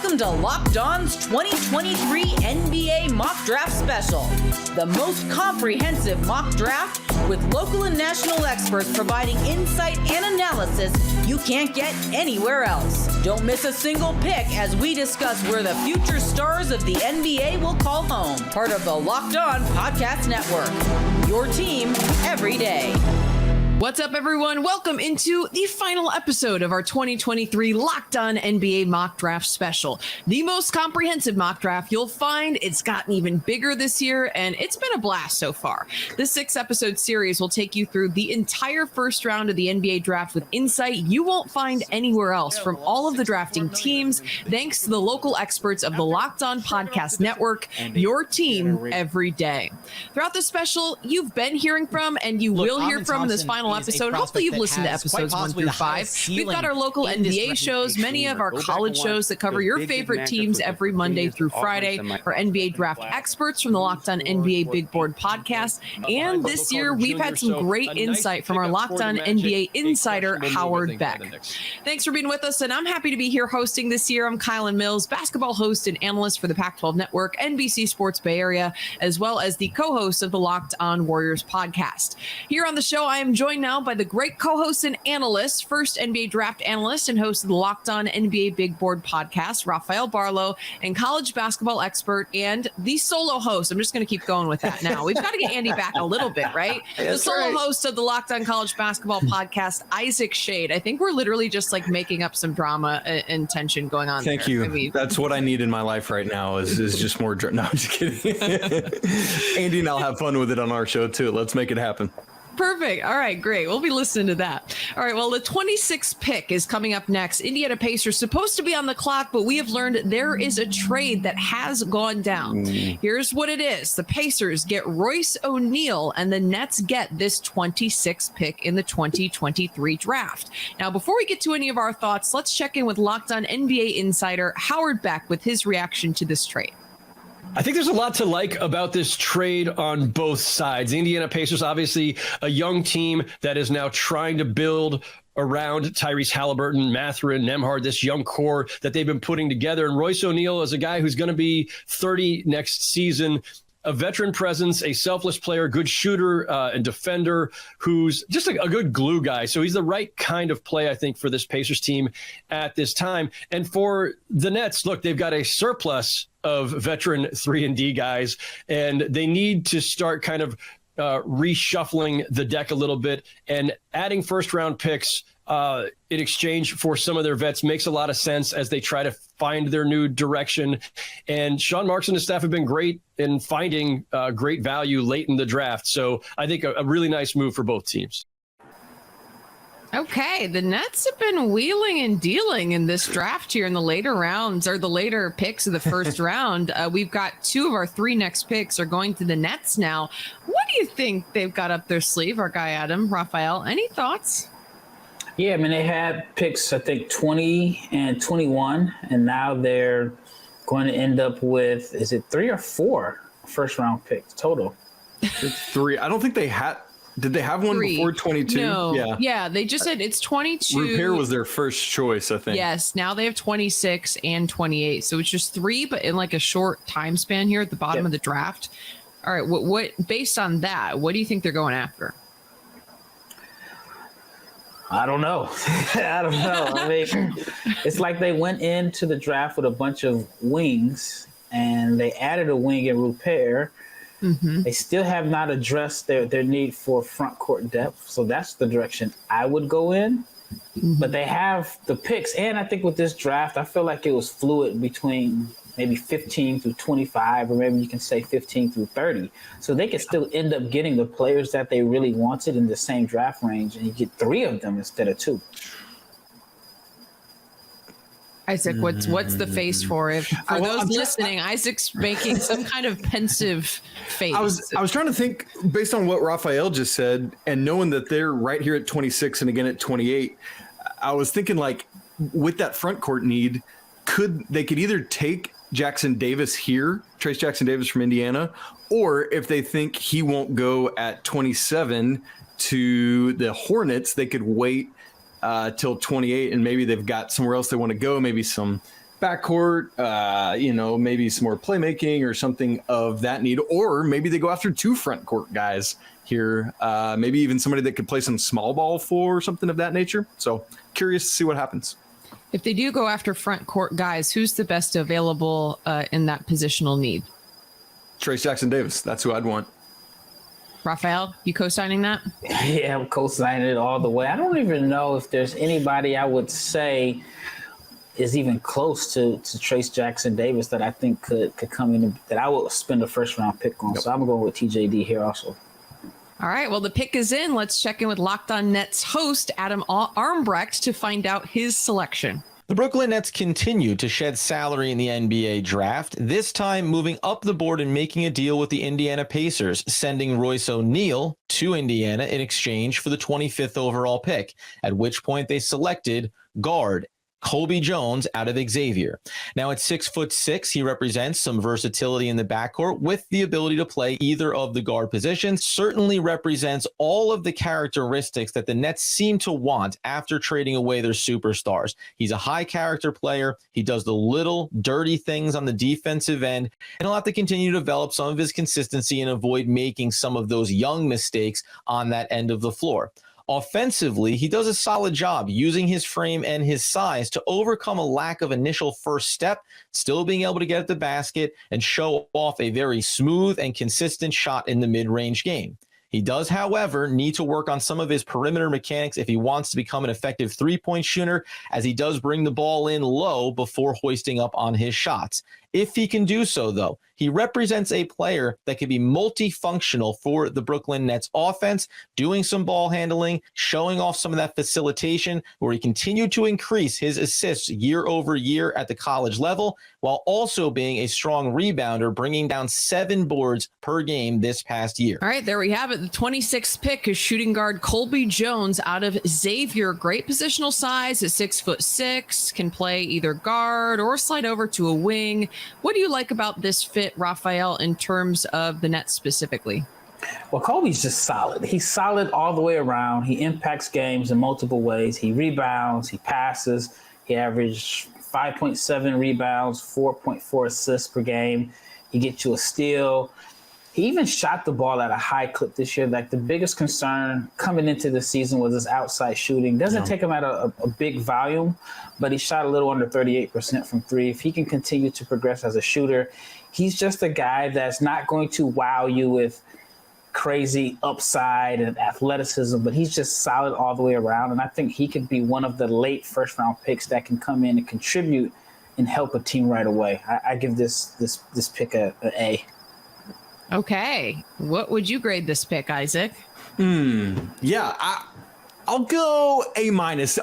Welcome to Locked On's 2023 NBA Mock Draft Special, the most comprehensive mock draft with local and national experts providing insight and analysis you can't get anywhere else. Don't miss a single pick as we discuss where the future stars of the NBA will call home. Part of the Locked On Podcast Network. Your team every day. What's up, everyone? Welcome into the final episode of our 2023 Locked On NBA Mock Draft Special. The most comprehensive mock draft you'll find. It's gotten even bigger this year, and it's been a blast so far. This 6-episode series will take you through the entire first round of the NBA draft with insight you won't find anywhere else from all of the drafting teams, thanks to the local experts of the Locked On Podcast Network, your team every day. Throughout the special, you've been hearing from, and you will hear from in this final episode. Hopefully you've listened to episodes 1 through 5. We've got our local NBA shows, many of our college shows that cover your favorite teams every Monday through Friday, our NBA draft experts from the Locked On NBA Big Board podcast. And this year, we've had some great insight from our Locked On NBA Insider Howard Beck. Thanks for being with us, and I'm happy to be here hosting this year. I'm Kylen Mills, basketball host and analyst for the Pac-12 Network, NBC Sports Bay Area, as well as the co-host of the Locked On Warriors podcast. Here on the show, I am joined now by the great co-host and analyst, first NBA draft analyst and host of the Locked On NBA Big Board podcast, Rafael Barlowe, and college basketball expert and the solo host. I'm just going to keep going with that now. We've got to get Andy back a little bit, right? The solo host of the Locked On College Basketball podcast, Isaac Schade. I think we're literally just like making up some drama and tension going on. Thank you. I mean, that's what I need in my life right now is just more drama. No, I'm just kidding. Andy and I'll have fun with it on our show too. Let's make it happen. Perfect. All right, great. We'll be listening to that. All right, well, the 26th pick is coming up next. Indiana Pacers supposed to be on the clock, but we have learned there is a trade that has gone down. Here's what it is. The Pacers get Royce O'Neal, and the Nets get this 26th pick in the 2023 draft. Now, before we get to any of our thoughts, let's check in with Locked On NBA Insider Howard Beck with his reaction to this trade. I think there's a lot to like about this trade on both sides. The Indiana Pacers, obviously a young team that is now trying to build around Tyrese Halliburton, Mathurin, Nembhard, this young core that they've been putting together. And Royce O'Neal is a guy who's going to be 30 next season. A veteran presence, a selfless player, good shooter and defender who's just a good glue guy. So he's the right kind of play, I think, for this Pacers team at this time. And for the Nets, look, they've got a surplus of veteran 3-and-D guys, and they need to start kind of reshuffling the deck a little bit and adding first-round picks in exchange for some of their vets makes a lot of sense as they try to find their new direction. And Sean Marks and his staff have been great in finding great value late in the draft. So I think a really nice move for both teams. Okay, the Nets have been wheeling and dealing in this draft here in the later rounds, or the later picks of the first round. We've got 2 of our 3 next picks are going to the Nets now. What do you think they've got up their sleeve, our guy Adam, Rafael? Any thoughts? Yeah, I mean, they had picks, I think, 20 and 21, and now they're going to end up with, is it 3 or 4 first-round picks total? 3. I don't think they had. Did they have one 3. before 22? No. Yeah, they just said it's 22. Repair was their first choice, I think. Yes, now they have 26 and 28. So it's just 3, but in like a short time span here at the bottom of the draft. All right, what based on that, what do you think they're going after? I don't know. I mean, it's like they went into the draft with a bunch of wings, and they added a wing in Repair. Mm-hmm. They still have not addressed their need for front court depth. So that's the direction I would go in. Mm-hmm. But they have the picks. And I think with this draft, I feel like it was fluid between maybe 15 through 25, or maybe you can say 15 through 30. So they could still end up getting the players that they really wanted in the same draft range, and you get 3 of them instead of 2. Isaac, what's the face for it? For those listening, Isaac's making some kind of pensive face. I was trying to think based on what Rafael just said, and knowing that they're right here at 26 and again at 28. I was thinking, like, with that front court need, they could either take Jackson Davis here, Trace Jackson Davis from Indiana, or if they think he won't go at 27 to the Hornets, they could wait till 28, and maybe they've got somewhere else they want to go, maybe some backcourt, maybe some more playmaking or something of that need, or maybe they go after 2 front court guys here, maybe even somebody that could play some small ball for something of that nature. So curious to see what happens. If they do go after front court guys, who's the best available in that positional need? Trayce Jackson-Davis. That's who I'd want. Rafael, you co-signing that? Yeah, I'm co-signing it all the way. I don't even know if there's anybody I would say is even close to Trayce Jackson-Davis that I think could come in that I will spend a first-round pick on. Yep. So I'm going with TJD here also. All right, well, the pick is in. Let's check in with Locked On Nets host Adam Armbrecht to find out his selection. The Brooklyn Nets continue to shed salary in the NBA draft, this time moving up the board and making a deal with the Indiana Pacers, sending Royce O'Neal to Indiana in exchange for the 25th overall pick, at which point they selected guard Colby Jones out of Xavier. Now at 6'6", he represents some versatility in the backcourt with the ability to play either of the guard positions, certainly represents all of the characteristics that the Nets seem to want after trading away their superstars. He's a high character player. He does the little dirty things on the defensive end, and he'll have to continue to develop some of his consistency and avoid making some of those young mistakes on that end of the floor. Offensively, he does a solid job using his frame and his size to overcome a lack of initial first step, still being able to get at the basket and show off a very smooth and consistent shot in the mid-range game. He does, however, need to work on some of his perimeter mechanics if he wants to become an effective three-point shooter, as he does bring the ball in low before hoisting up on his shots. If he can do so, though, he represents a player that can be multifunctional for the Brooklyn Nets offense, doing some ball handling, showing off some of that facilitation, where he continued to increase his assists year over year at the college level, while also being a strong rebounder, bringing down 7 boards per game this past year. All right, there we have it. The 26th pick is shooting guard Colby Jones out of Xavier. Great positional size at 6'6", can play either guard or slide over to a wing. What do you like about this fit, Rafael, in terms of the Nets specifically? Well, Colby's just solid. He's solid all the way around. He impacts games in multiple ways. He rebounds, he passes. He averaged 5.7 rebounds, 4.4 assists per game. He gets you a steal. He even shot the ball at a high clip this year. Like, the biggest concern coming into the season was his outside shooting. Doesn't take him at a big volume, but he shot a little under 38% from 3. If he can continue to progress as a shooter, he's just a guy that's not going to wow you with crazy upside and athleticism, but he's just solid all the way around. And I think he could be one of the late first-round picks that can come in and contribute and help a team right away. I give this pick an A. Okay. What would you grade this pick, Isaac? Yeah, I'll go A-,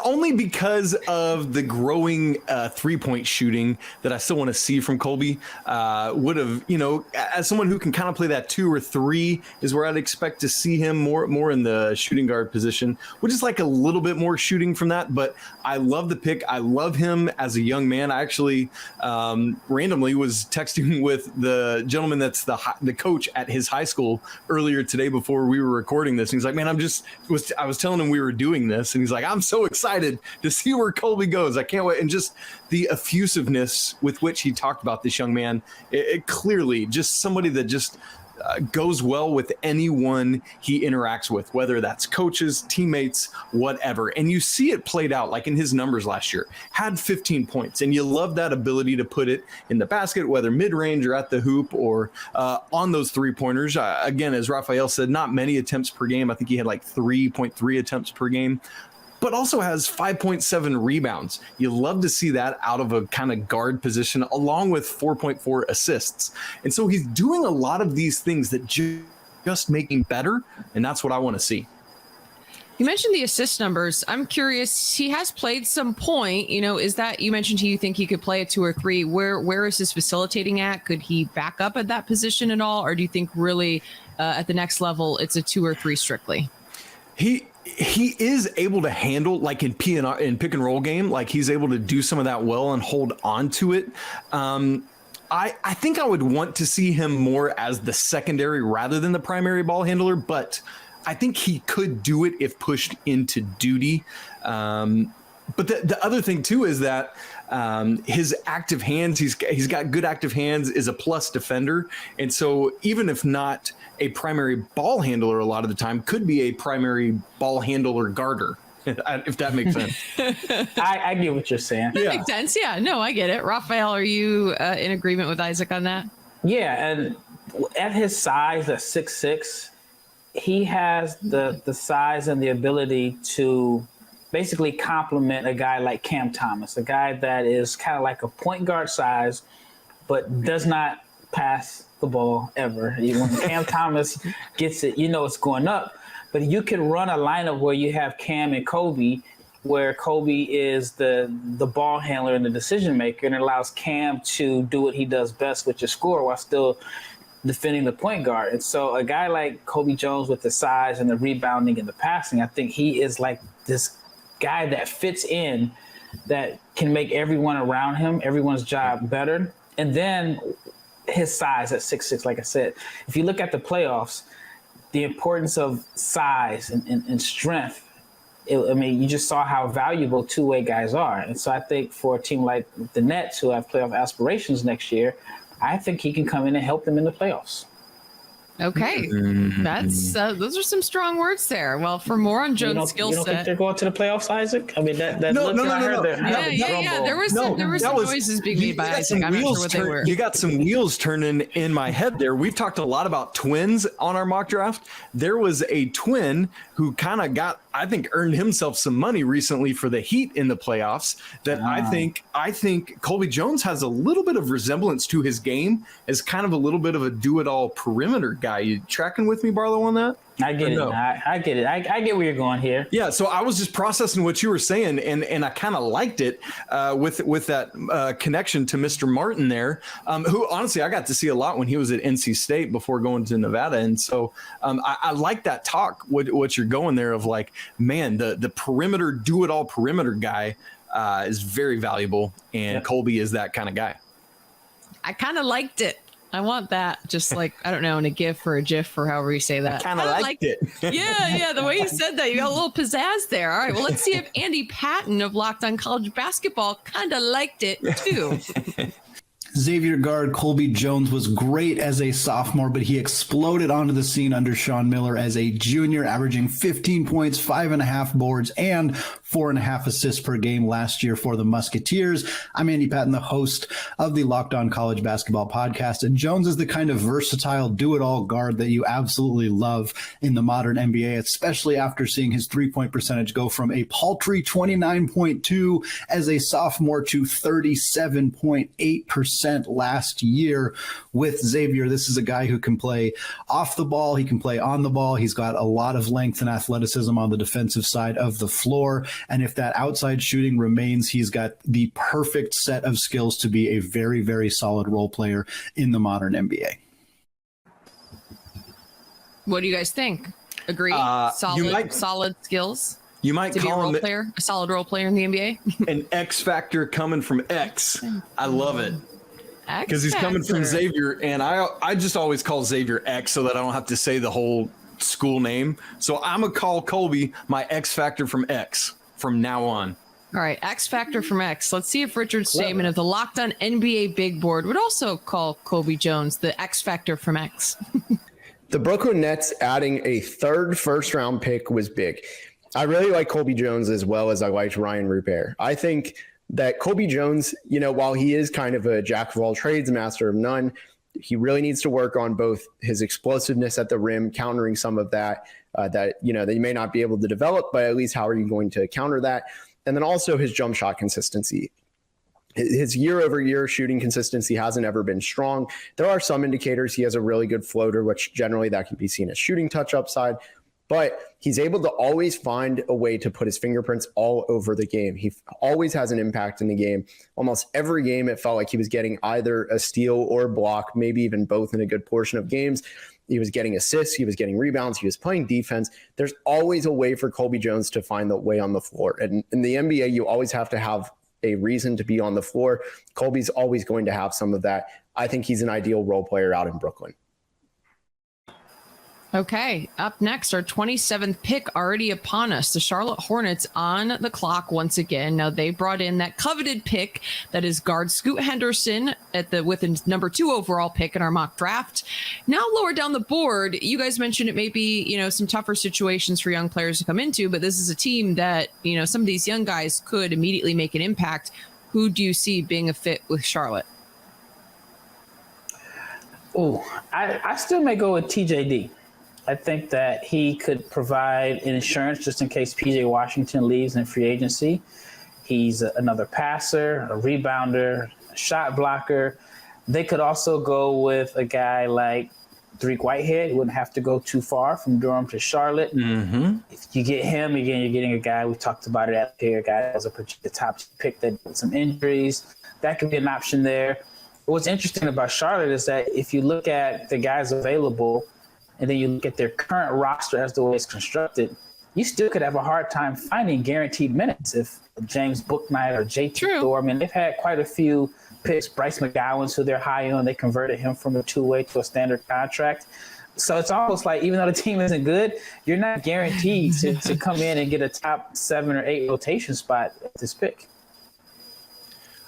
only because of the growing 3-point shooting that I still want to see from Colby. Would have, as someone who can kind of play that 2 or 3 is where I'd expect to see him more in the shooting guard position, which is like a little bit more shooting from that. But I love the pick. I love him as a young man. I actually randomly was texting with the gentleman that's the coach at his high school earlier today before we were recording this. And he's like, man, I was telling him we were doing this, and he's like, I'm so excited to see where Colby goes. I can't wait. And just the effusiveness with which he talked about this young man, it clearly just somebody that just goes well with anyone he interacts with, whether that's coaches, teammates, whatever. And you see it played out, like in his numbers last year, had 15 points. And you love that ability to put it in the basket, whether mid-range or at the hoop or on those three-pointers. Again, as Rafael said, not many attempts per game. I think he had like 3.3 attempts per game, but also has 5.7 rebounds. You love to see that out of a kind of guard position, along with 4.4 assists. And so he's doing a lot of these things that just make him better, and that's what I want to see. You mentioned the assist numbers. I'm curious, he has played some point. Is that, you mentioned you think he could play a 2 or 3. Where is his facilitating at? Could he back up at that position at all? Or do you think really at the next level, it's a 2 or 3 strictly? He is able to handle, like in pick and roll game, like he's able to do some of that well and hold on to it. I think I would want to see him more as the secondary rather than the primary ball handler, but I think he could do it if pushed into duty. But the other thing too is that his active hands, he's got good active hands, is a plus defender, and so even if not a primary ball handler, a lot of the time could be a primary ball handler guarder, if that makes sense. I get what you're saying. That makes sense. Yeah, no, I get it. Rafael, are you in agreement with Isaac on that? Yeah, and at his size, at 6'6", he has the size and the ability to basically complement a guy like Cam Thomas, a guy that is kind of like a point guard size, but does not pass the ball ever. When Cam Thomas gets it, it's going up. But you can run a lineup where you have Cam and Kobe, where Kobe is the ball handler and the decision maker, and it allows Cam to do what he does best, which is score while still defending the point guard. And so a guy like Kobe Jones with the size and the rebounding and the passing, I think he is like this guy that fits in, that can make everyone around him, everyone's job better. And then his size at 6'6", like I said, if you look at the playoffs, the importance of size and strength, you just saw how valuable two-way guys are. And so I think for a team like the Nets, who have playoff aspirations next year, I think he can come in and help them in the playoffs. Okay, that's those are some strong words there. Well, for more on Jones' skill set, you don't think they're going to the playoffs, Isaac? I mean, that looks like I heard there. Yeah. There was some noises being made by Isaac. I'm not sure what they were. You got some wheels turning in my head there. We've talked a lot about twins on our mock draft. There was a twin who kind of earned himself some money recently for the Heat in the playoffs. That I think Colby Jones has a little bit of resemblance to his game as kind of a little bit of a do-it-all perimeter guy. You tracking with me, Barlowe, on that? I get it. I get it. I get where you're going here. Yeah, so I was just processing what you were saying, and I kind of liked it with that connection to Mr. Martin there, who honestly I got to see a lot when he was at NC State before going to Nevada, and so I like that talk. What you're going there of like, man, the perimeter do-it-all perimeter guy is very valuable, and Colby is that kind of guy. I kind of liked it. I want that, just like, I don't know, in a GIF or a GIF or however you say that. I kind of liked it. Yeah. The way you said that, you got a little pizzazz there. All right, well, let's see if Andy Patton of Locked On College Basketball kind of liked it too. Xavier guard Colby Jones was great as a sophomore, but he exploded onto the scene under Sean Miller as a junior, averaging 15 points, 5.5 boards, and 4.5 assists per game last year for the Musketeers. I'm Andy Patton, the host of the Locked On College Basketball podcast, and Jones is the kind of versatile do-it-all guard that you absolutely love in the modern NBA, especially after seeing his three-point percentage go from a paltry 29.2 as a sophomore to 37.8% last year with Xavier. This is a guy who can play off the ball. He can play on the ball. He's got a lot of length and athleticism on the defensive side of the floor. And if that outside shooting remains, he's got the perfect set of skills to be a very, very solid role player in the modern NBA. What do you guys think? Agree? Solid skills? You might call him a solid role player in the NBA? An X factor coming from X. I love it. Because he's coming from Xavier, and I just always call Xavier X so that I don't have to say the whole school name. So I'm going to call Colby my X factor from X from now on. All right, X factor from X. Let's see if Richard Stamen of the Locked On NBA Big Board would also call Colby Jones the X factor from X. The Brooklyn Nets adding a third first-round pick was big. I really like Colby Jones as well as I liked Ryan Rupert. I think that Colby Jones, while he is kind of a jack of all trades, master of none, he really needs to work on both his explosiveness at the rim, countering some of that, that you may not be able to develop, but at least how are you going to counter that? And then also his jump shot consistency. His year-over-year shooting consistency hasn't ever been strong. There are some indicators he has a really good floater, which generally that can be seen as shooting touch upside. But he's able to always find a way to put his fingerprints all over the game. He always has an impact in the game. Almost every game, it felt like he was getting either a steal or a block, maybe even both in a good portion of games. He was getting assists. He was getting rebounds. He was playing defense. There's always a way for Colby Jones to find the way on the floor. And in the NBA, you always have to have a reason to be on the floor. Colby's always going to have some of that. I think he's an ideal role player out in Brooklyn. Okay, up next, our 27th pick already upon us. The Charlotte Hornets on the clock once again. Now they brought in that coveted pick that is guard Scoot Henderson with the number 2 overall pick in our mock draft. Now lower down the board, you guys mentioned it may be, some tougher situations for young players to come into, but this is a team that, some of these young guys could immediately make an impact. Who do you see being a fit with Charlotte? Oh, I still may go with TJD. I think that he could provide insurance just in case PJ Washington leaves in free agency. He's another passer, a rebounder, a shot blocker. They could also go with a guy like Dariq Whitehead. He wouldn't have to go too far from Durham to Charlotte. Mm-hmm. If you get him, again, you're getting a guy, we talked about it out here, a guy that was the top pick that had some injuries. That could be an option there. What's interesting about Charlotte is that if you look at the guys available and then you look at their current roster as the way it's constructed, you still could have a hard time finding guaranteed minutes if James Bouknight or JT Thor. I mean, they've had quite a few picks. Bryce McGowan's who they're high on. They converted him from a two-way to a standard contract. So it's almost like even though the team isn't good, you're not guaranteed to come in and get a top 7 or 8 rotation spot at this pick.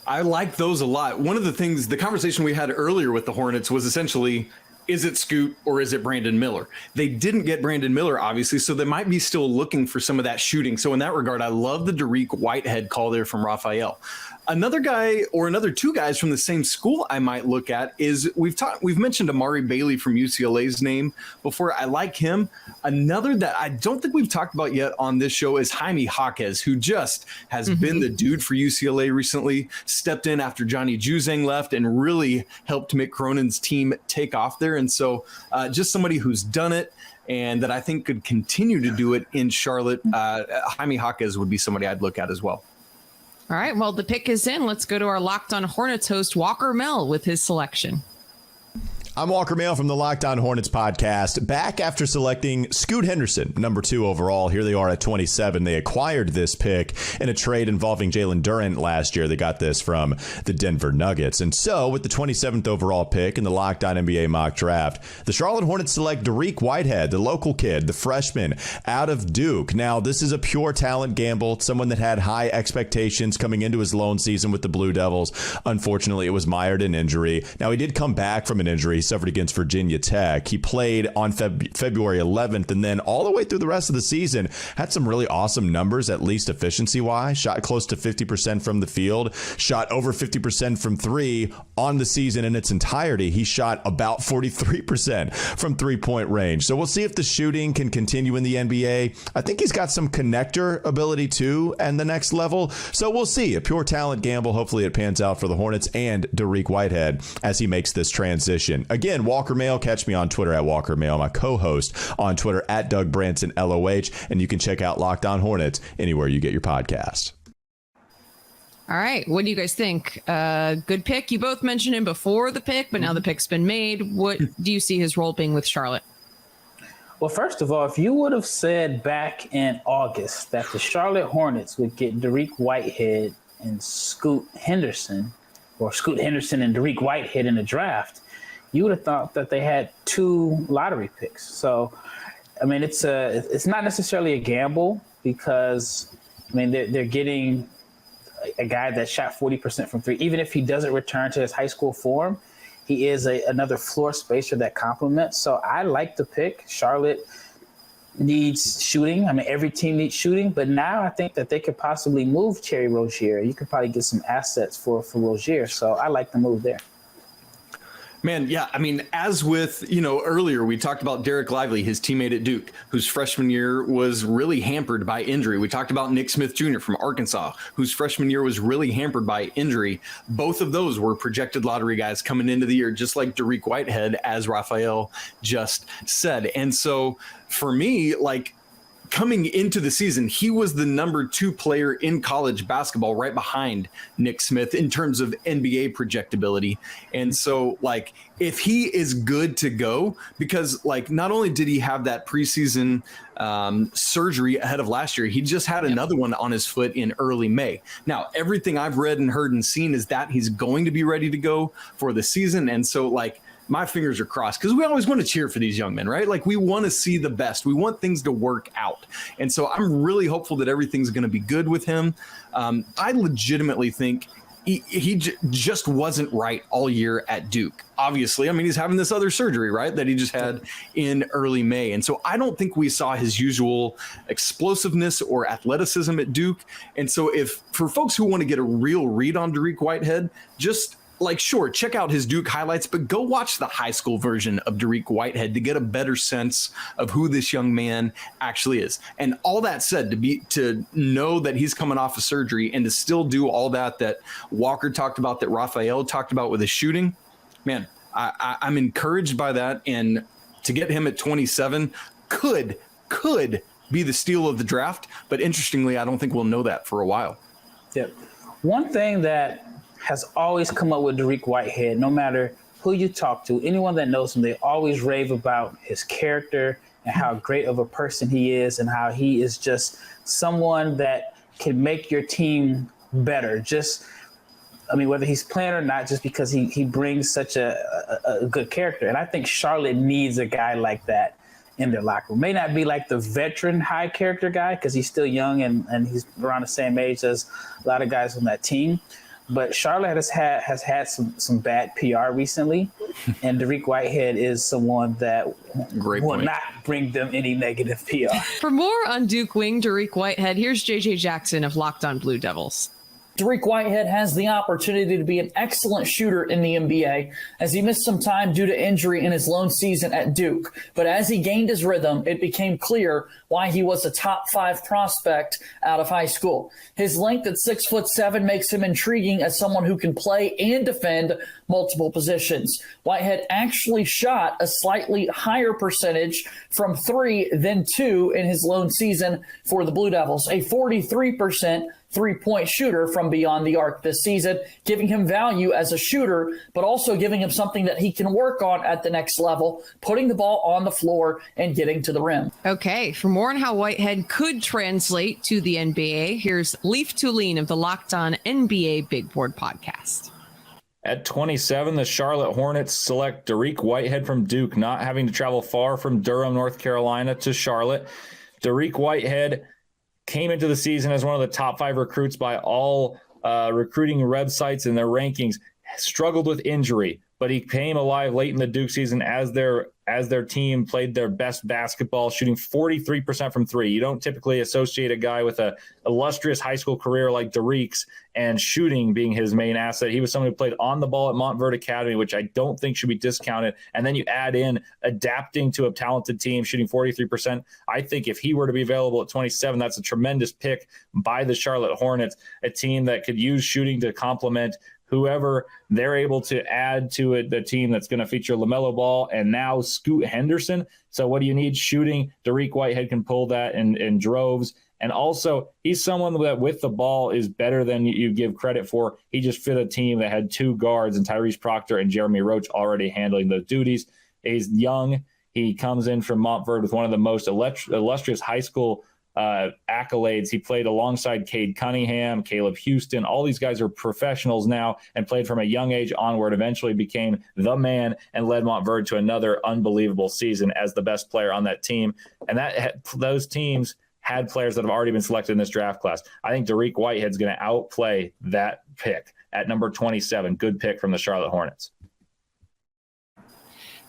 I like those a lot. One of the things, the conversation we had earlier with the Hornets was essentially, is it Scoot or is it Brandon Miller? They didn't get Brandon Miller, obviously, so they might be still looking for some of that shooting. So in that regard, I love the Dariq Whitehead call there from Rafael. Another guy or another 2 guys from the same school I might look at is we've mentioned Amari Bailey from UCLA's name before. I like him. Another that I don't think we've talked about yet on this show is Jaime Jaquez, who just has been the dude for UCLA recently, stepped in after Johnny Juzang left and really helped Mick Cronin's team take off there. And so just somebody who's done it and that I think could continue to do it in Charlotte. Jaime Jaquez would be somebody I'd look at as well. All right, well, the pick is in. Let's go to our Locked On Hornets host, Walker Mel, with his selection. I'm Walker Mail from the Locked On Hornets podcast, back after selecting Scoot Henderson, number 2 overall. Here they are at 27. They acquired this pick in a trade involving Jalen Durant last year. They got this from the Denver Nuggets. And so, with the 27th overall pick in the Locked On NBA mock draft, the Charlotte Hornets select Dariq Whitehead, the local kid, the freshman out of Duke. Now, this is a pure talent gamble, someone that had high expectations coming into his lone season with the Blue Devils. Unfortunately, it was mired in injury. Now, he did come back from an injury. Suffered against Virginia Tech. He played on February 11th, and then all the way through the rest of the season had some really awesome numbers, at least efficiency-wise. Shot close to 50% from the field, shot over 50% from 3 on the season in its entirety. He shot about 43% from three-point range. So we'll see if the shooting can continue in the NBA. I think he's got some connector ability too, and the next level. So we'll see. A pure talent gamble. Hopefully it pans out for the Hornets and Dariq Whitehead as he makes this transition. Again, Walker Mail, catch me on Twitter at Walker Mail, my co-host on Twitter at Doug Branson LOH, and you can check out Locked On Hornets anywhere you get your podcast. All right, what do you guys think? Good pick. You both mentioned him before the pick, but now the pick's been made. What do you see his role being with Charlotte? Well, first of all, if you would have said back in August that the Charlotte Hornets would get Dariq Whitehead and Scoot Henderson, or Scoot Henderson and Dariq Whitehead in the draft, you would have thought that they had 2 lottery picks. So, I mean, it's not necessarily a gamble because, I mean, they're getting a guy that shot 40% from 3. Even if he doesn't return to his high school form, he is another floor spacer that complements. So I like the pick. Charlotte needs shooting. I mean, every team needs shooting. But now I think that they could possibly move Terry Rozier. You could probably get some assets for Rozier. So I like the move there. Man, yeah, I mean, as with, earlier we talked about Derek Lively, his teammate at Duke, whose freshman year was really hampered by injury. We talked about Nick Smith Jr. from Arkansas, whose freshman year was really hampered by injury. Both of those were projected lottery guys coming into the year, just like Dariq Whitehead, as Rafael just said. And so for me, coming into the season, he was the number 2 player in college basketball, right behind Nick Smith in terms of NBA projectability. And so, if he is good to go, because not only did he have that preseason surgery ahead of last year, he just had another one on his foot in early May. Now, everything I've read and heard and seen is that he's going to be ready to go for the season. And so, my fingers are crossed because we always want to cheer for these young men, right? Like we want to see the best. We want things to work out. And so I'm really hopeful that everything's going to be good with him. I legitimately think he just wasn't right all year at Duke. Obviously, I mean, he's having this other surgery, right, that he just had in early May. And so I don't think we saw his usual explosiveness or athleticism at Duke. And so if for folks who want to get a real read on Dariq Whitehead, just like, sure, check out his Duke highlights, but go watch the high school version of Dariq Whitehead to get a better sense of who this young man actually is. And all that said, to know that he's coming off of surgery and to still do all that Walker talked about, that Rafael talked about with his shooting, man, I'm encouraged by that. And to get him at 27 could be the steal of the draft. But interestingly, I don't think we'll know that for a while. Yep. One thing that has always come up with Dariq Whitehead, no matter who you talk to, anyone that knows him, they always rave about his character and how great of a person he is and how he is just someone that can make your team better. Just, I mean, whether he's playing or not, just because he brings such a good character. And I think Charlotte needs a guy like that in their locker room. May not be like the veteran high character guy because he's still young and he's around the same age as a lot of guys on that team. But Charlotte has had some bad PR recently, and Dariq Whitehead is someone that will not bring them any negative PR. For more on Duke wing Dariq Whitehead, here's JJ Jackson of Locked On Blue Devils. Dariq Whitehead has the opportunity to be an excellent shooter in the NBA, as he missed some time due to injury in his lone season at Duke. But as he gained his rhythm, it became clear why he was a top 5 prospect out of high school. His length at 6'7" makes him intriguing as someone who can play and defend multiple positions. Whitehead actually shot a slightly higher percentage from 3 than 2 in his lone season for the Blue Devils, a 43% three-point shooter from beyond the arc this season, giving him value as a shooter, but also giving him something that he can work on at the next level, putting the ball on the floor and getting to the rim. Okay, for more on how Whitehead could translate to the NBA, here's Lief Thulin of the Locked On NBA Big Board podcast. At 27, the Charlotte Hornets select Dariq Whitehead from Duke, not having to travel far from Durham, North Carolina to Charlotte. Dariq Whitehead came into the season as one of the top 5 recruits by all recruiting websites in their rankings, struggled with injury, but he came alive late in the Duke season as their team played their best basketball, shooting 43% from 3. You don't typically associate a guy with a illustrious high school career like Dariq's and shooting being his main asset. He was someone who played on the ball at Montverde Academy, which I don't think should be discounted. And then you add in adapting to a talented team, shooting 43%. I think if he were to be available at 27, that's a tremendous pick by the Charlotte Hornets, a team that could use shooting to complement whoever they're able to add to it, the team that's going to feature LaMelo Ball and now Scoot Henderson. So what do you need? Shooting. Dariq Whitehead can pull that in droves. And also, he's someone that with the ball is better than you give credit for. He just fit a team that had 2 guards and Tyrese Proctor and Jeremy Roach already handling those duties. He's young. He comes in from Montverde with one of the most illustrious high school accolades. He played alongside Cade Cunningham, Caleb Houston. All these guys are professionals now and played from a young age onward, eventually became the man and led Montverde to another unbelievable season as the best player on that team. And those teams had players that have already been selected in this draft class. I think Dariq Whitehead's going to outplay that pick at number 27. Good pick from the Charlotte Hornets.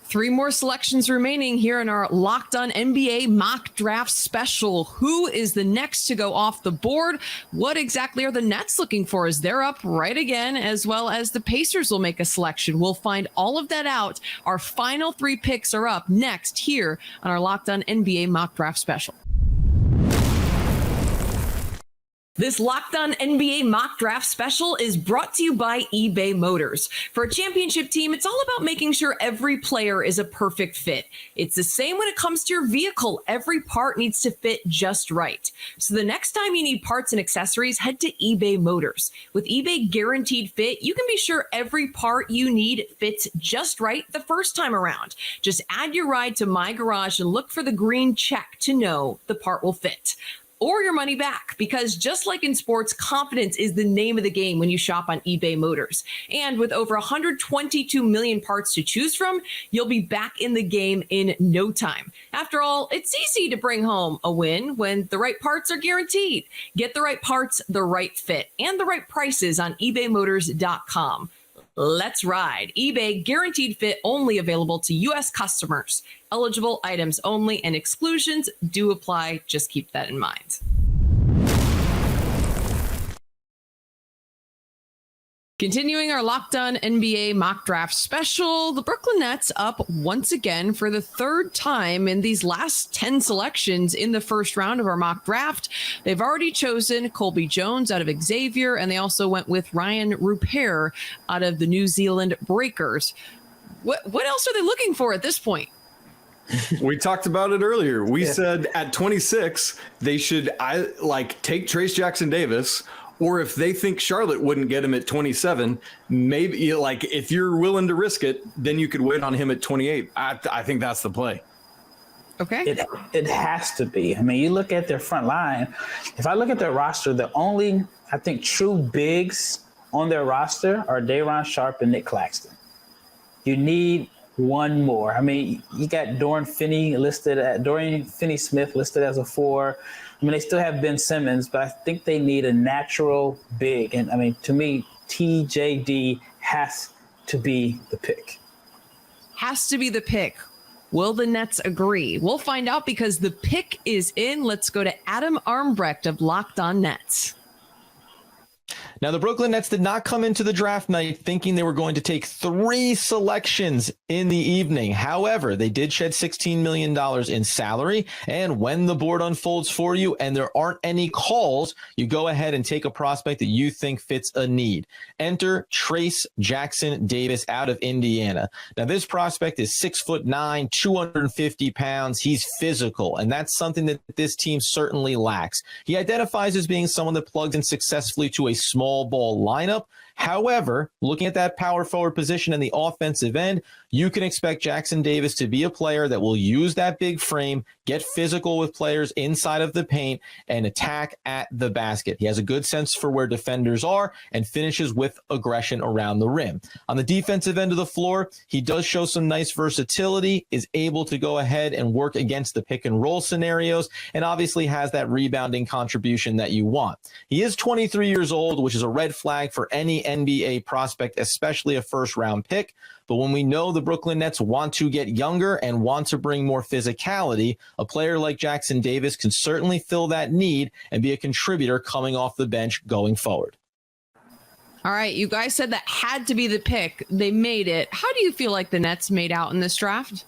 3 more selections remaining here in our Locked On NBA mock draft special. Who is the next to go off the board? What exactly are the Nets looking for as they're up right again, as well as the Pacers will make a selection? We'll find all of that out. Our final 3 picks are up next here on our Locked On NBA mock draft special. This Locked On NBA mock draft special is brought to you by eBay Motors. For a championship team, it's all about making sure every player is a perfect fit. It's the same when it comes to your vehicle. Every part needs to fit just right. So the next time you need parts and accessories, head to eBay Motors. With eBay Guaranteed Fit, you can be sure every part you need fits just right the first time around. Just add your ride to My Garage and look for the green check to know the part will fit. or your money back, because just like in sports, confidence is the name of the game when you shop on eBay Motors. And with over 122 million parts to choose from, you'll be back in the game in no time. After all, it's easy to bring home a win when the right parts are guaranteed. Get the right parts, the right fit, and the right prices on ebaymotors.com. Let's ride. eBay guaranteed fit, only available to U.S. customers. Eligible items only, and exclusions do apply. Just keep that in mind. Continuing our Locked On NBA mock draft special, the Brooklyn Nets up once again for the third time in these last 10 selections in the first round of our mock draft. They've already chosen Colby Jones out of Xavier, and they also went with Ryan Rupert out of the New Zealand Breakers. What else are they looking for at this point? We talked about it earlier. We said at 26, they should take Trace Jackson Davis, or if they think Charlotte wouldn't get him at 27, maybe if you're willing to risk it, then you could wait on him at 28. I think that's the play. Okay. It has to be. I mean, you look at their front line. If I look at their roster, the only, I think, true bigs on their roster are Day'Ron Sharpe and Nick Claxton. You need one more. I mean, you got Dorian Finney-Smith listed as a 4. I mean, they still have Ben Simmons, but I think they need a natural big. And I mean, to me, TJD has to be the pick. Has to be the pick. Will the Nets agree? We'll find out, because the pick is in. Let's go to Adam Armbrecht of Locked On Nets. Now, the Brooklyn Nets did not come into the draft night thinking they were going to take 3 selections in the evening. However, they did shed $16 million in salary. And when the board unfolds for you and there aren't any calls, you go ahead and take a prospect that you think fits a need. Enter Trace Jackson Davis out of Indiana. Now, this prospect is 6'9", 250 pounds. He's physical, and that's something that this team certainly lacks. He identifies as being someone that plugs in successfully to a small ball lineup. However, looking at that power forward position in the offensive end, you can expect Jackson Davis to be a player that will use that big frame, get physical with players inside of the paint, and attack at the basket. He has a good sense for where defenders are and finishes with aggression around the rim. On the defensive end of the floor, he does show some nice versatility, is able to go ahead and work against the pick and roll scenarios, and obviously has that rebounding contribution that you want. He is 23 years old, which is a red flag for any NBA prospect, especially a first-round pick. But when we know the Brooklyn Nets want to get younger and want to bring more physicality, a player like Jackson Davis can certainly fill that need and be a contributor coming off the bench going forward. All right, you guys said that had to be the pick. They made it. How do you feel like the Nets made out in this draft?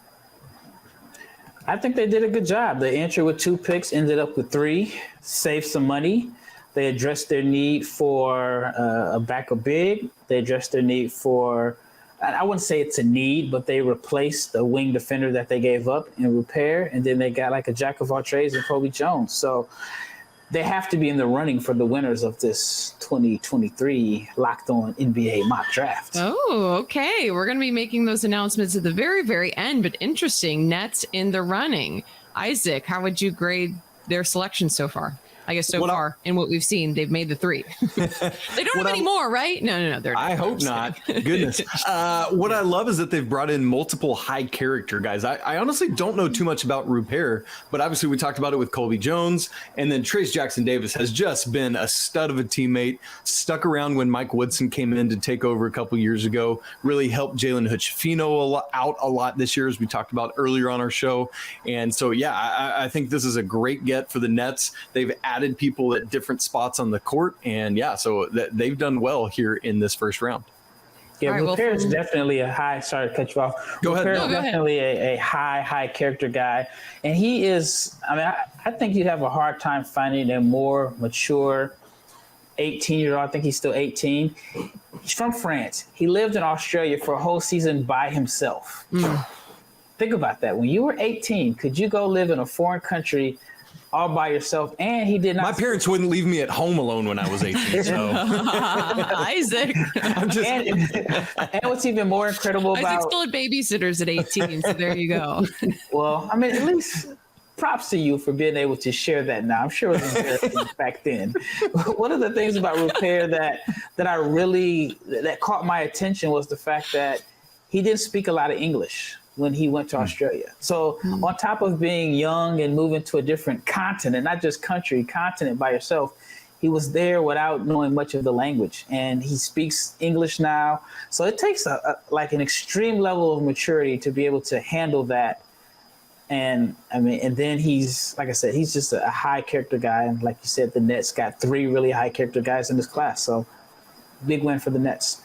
I think they did a good job. They entered with 2 picks, ended up with 3, saved some money. They addressed their need for a backup big. They addressed their need for, I wouldn't say it's a need, but they replaced the wing defender that they gave up in Repair, and then they got like a jack of all trades in Colby Jones. So they have to be in the running for the winners of this 2023 Locked On NBA mock draft. Oh, okay. We're going to be making those announcements at the very, very end, but interesting. Nets in the running. Isaac, how would you grade their selection so far? I guess so far, in what we've seen, they've made the 3. They don't have any more, right? No. I hope not. Goodness. What I love is that they've brought in multiple high character guys. I honestly don't know too much about Rupert, but obviously we talked about it with Colby Jones. And then Trace Jackson Davis has just been a stud of a teammate, stuck around when Mike Woodson came in to take over a couple years ago, really helped Jalen Hood-Schifino out a lot this year, as we talked about earlier on our show. And so, yeah, I think this is a great get for the Nets. They've added people at different spots on the court, and so they've done well here in this first round. Yeah, Repair is definitely a high. Sorry to cut you off. Go ahead. Repair is definitely a high character guy, and he is. I mean, I think you'd have a hard time finding a more mature 18-year-old. I think he's still 18. He's from France. He lived in Australia for a whole season by himself. Think about that. When you were 18, could you go live in a foreign country all by yourself? And he did not. My parents wouldn't leave me at home alone when I was 18. So Isaac. And what's even more incredible about Isaac still had babysitters at 18, so there you go. Well, I mean, at least props to you for being able to share that now. I'm sure it was embarrassing back then. One of the things about Rupert that caught my attention was the fact that he didn't speak a lot of English when he went to Australia. So on top of being young and moving to a different continent, not just continent by yourself, he was there without knowing much of the language, and he speaks English now. So it takes an extreme level of maturity to be able to handle that. And then he's, like I said, he's just a high character guy. And like you said, the Nets got 3 really high character guys in this class. So big win for the Nets.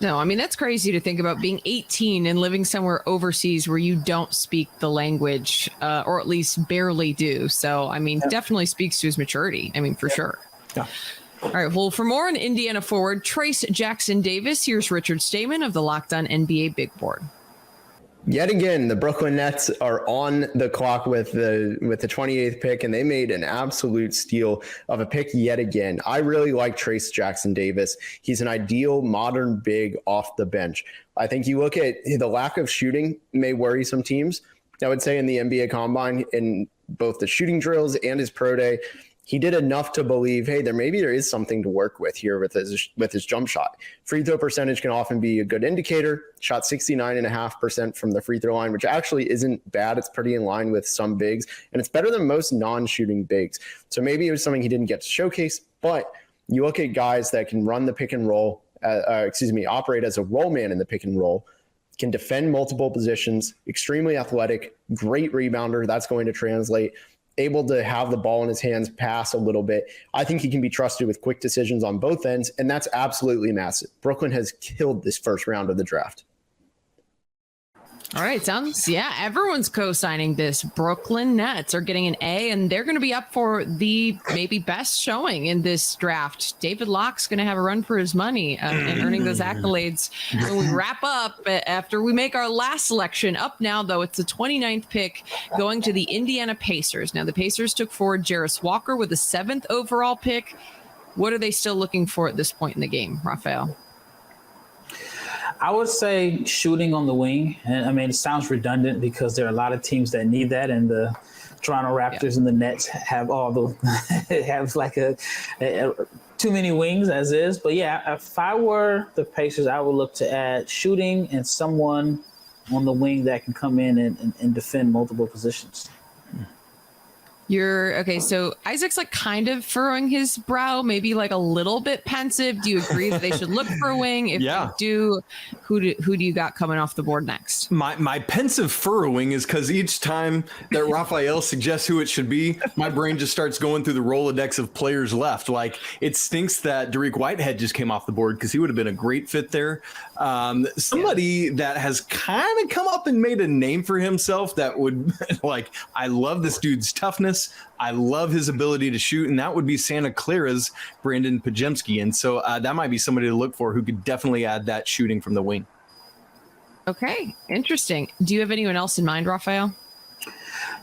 No, I mean, that's crazy to think about being 18 and living somewhere overseas where you don't speak the language, or at least barely do. So, I mean, definitely speaks to his maturity. I mean, for sure. Yeah. All right. Well, for more on Indiana forward Trayce Jackson-Davis, here's Richard Stamen of the Locked On NBA Big Board. Yet again, the Brooklyn Nets are on the clock with the 28th pick, and they made an absolute steal of a pick yet again. I really like Trayce Jackson-Davis. He's an ideal modern big off the bench. I think you look at the lack of shooting may worry some teams. I would say in the NBA Combine, in both the shooting drills and his pro day, he did enough to believe, hey, there is something to work with here with his jump shot. Free throw percentage can often be a good indicator. Shot 69.5% from the free throw line, which actually isn't bad. It's pretty in line with some bigs, and it's better than most non-shooting bigs. So maybe it was something he didn't get to showcase, but you look at guys that can run the pick and roll, operate as a roll man in the pick and roll, can defend multiple positions, extremely athletic, great rebounder. That's going to translate. Able to have the ball in his hands, pass a little bit. I think he can be trusted with quick decisions on both ends, and that's absolutely massive. Brooklyn has killed this first round of the draft. All right, everyone's co-signing this. Brooklyn Nets are getting an A, and they're going to be up for the maybe best showing in this draft. David Locke's going to have a run for his money and earning those accolades when we wrap up after we make our last selection. Up now, though, it's the 29th pick going to the Indiana Pacers. Now, the Pacers took forward Jarris Walker with the 7th overall pick. What are they still looking for at this point in the game, Rafael? I would say shooting on the wing. And I mean, it sounds redundant because there are a lot of teams that need that, and the Toronto Raptors and the Nets have too many wings as is. But yeah, if I were the Pacers, I would look to add shooting and someone on the wing that can come in and defend multiple positions. So Isaac's like kind of furrowing his brow, maybe like a little bit pensive. Do you agree that they should look for a wing? If you do, who do you got coming off the board next? My pensive furrowing is because each time that Rafael suggests who it should be, my brain just starts going through the Rolodex of players left. Like, it stinks that Dariq Whitehead just came off the board because he would have been a great fit there. Somebody that has kind of come up and made a name for himself that would I love this dude's toughness. I love his ability to shoot, and that would be Santa Clara's Brandon Pajemski. And so that might be somebody to look for who could definitely add that shooting from the wing. Okay, interesting. Do you have anyone else in mind, Rafael?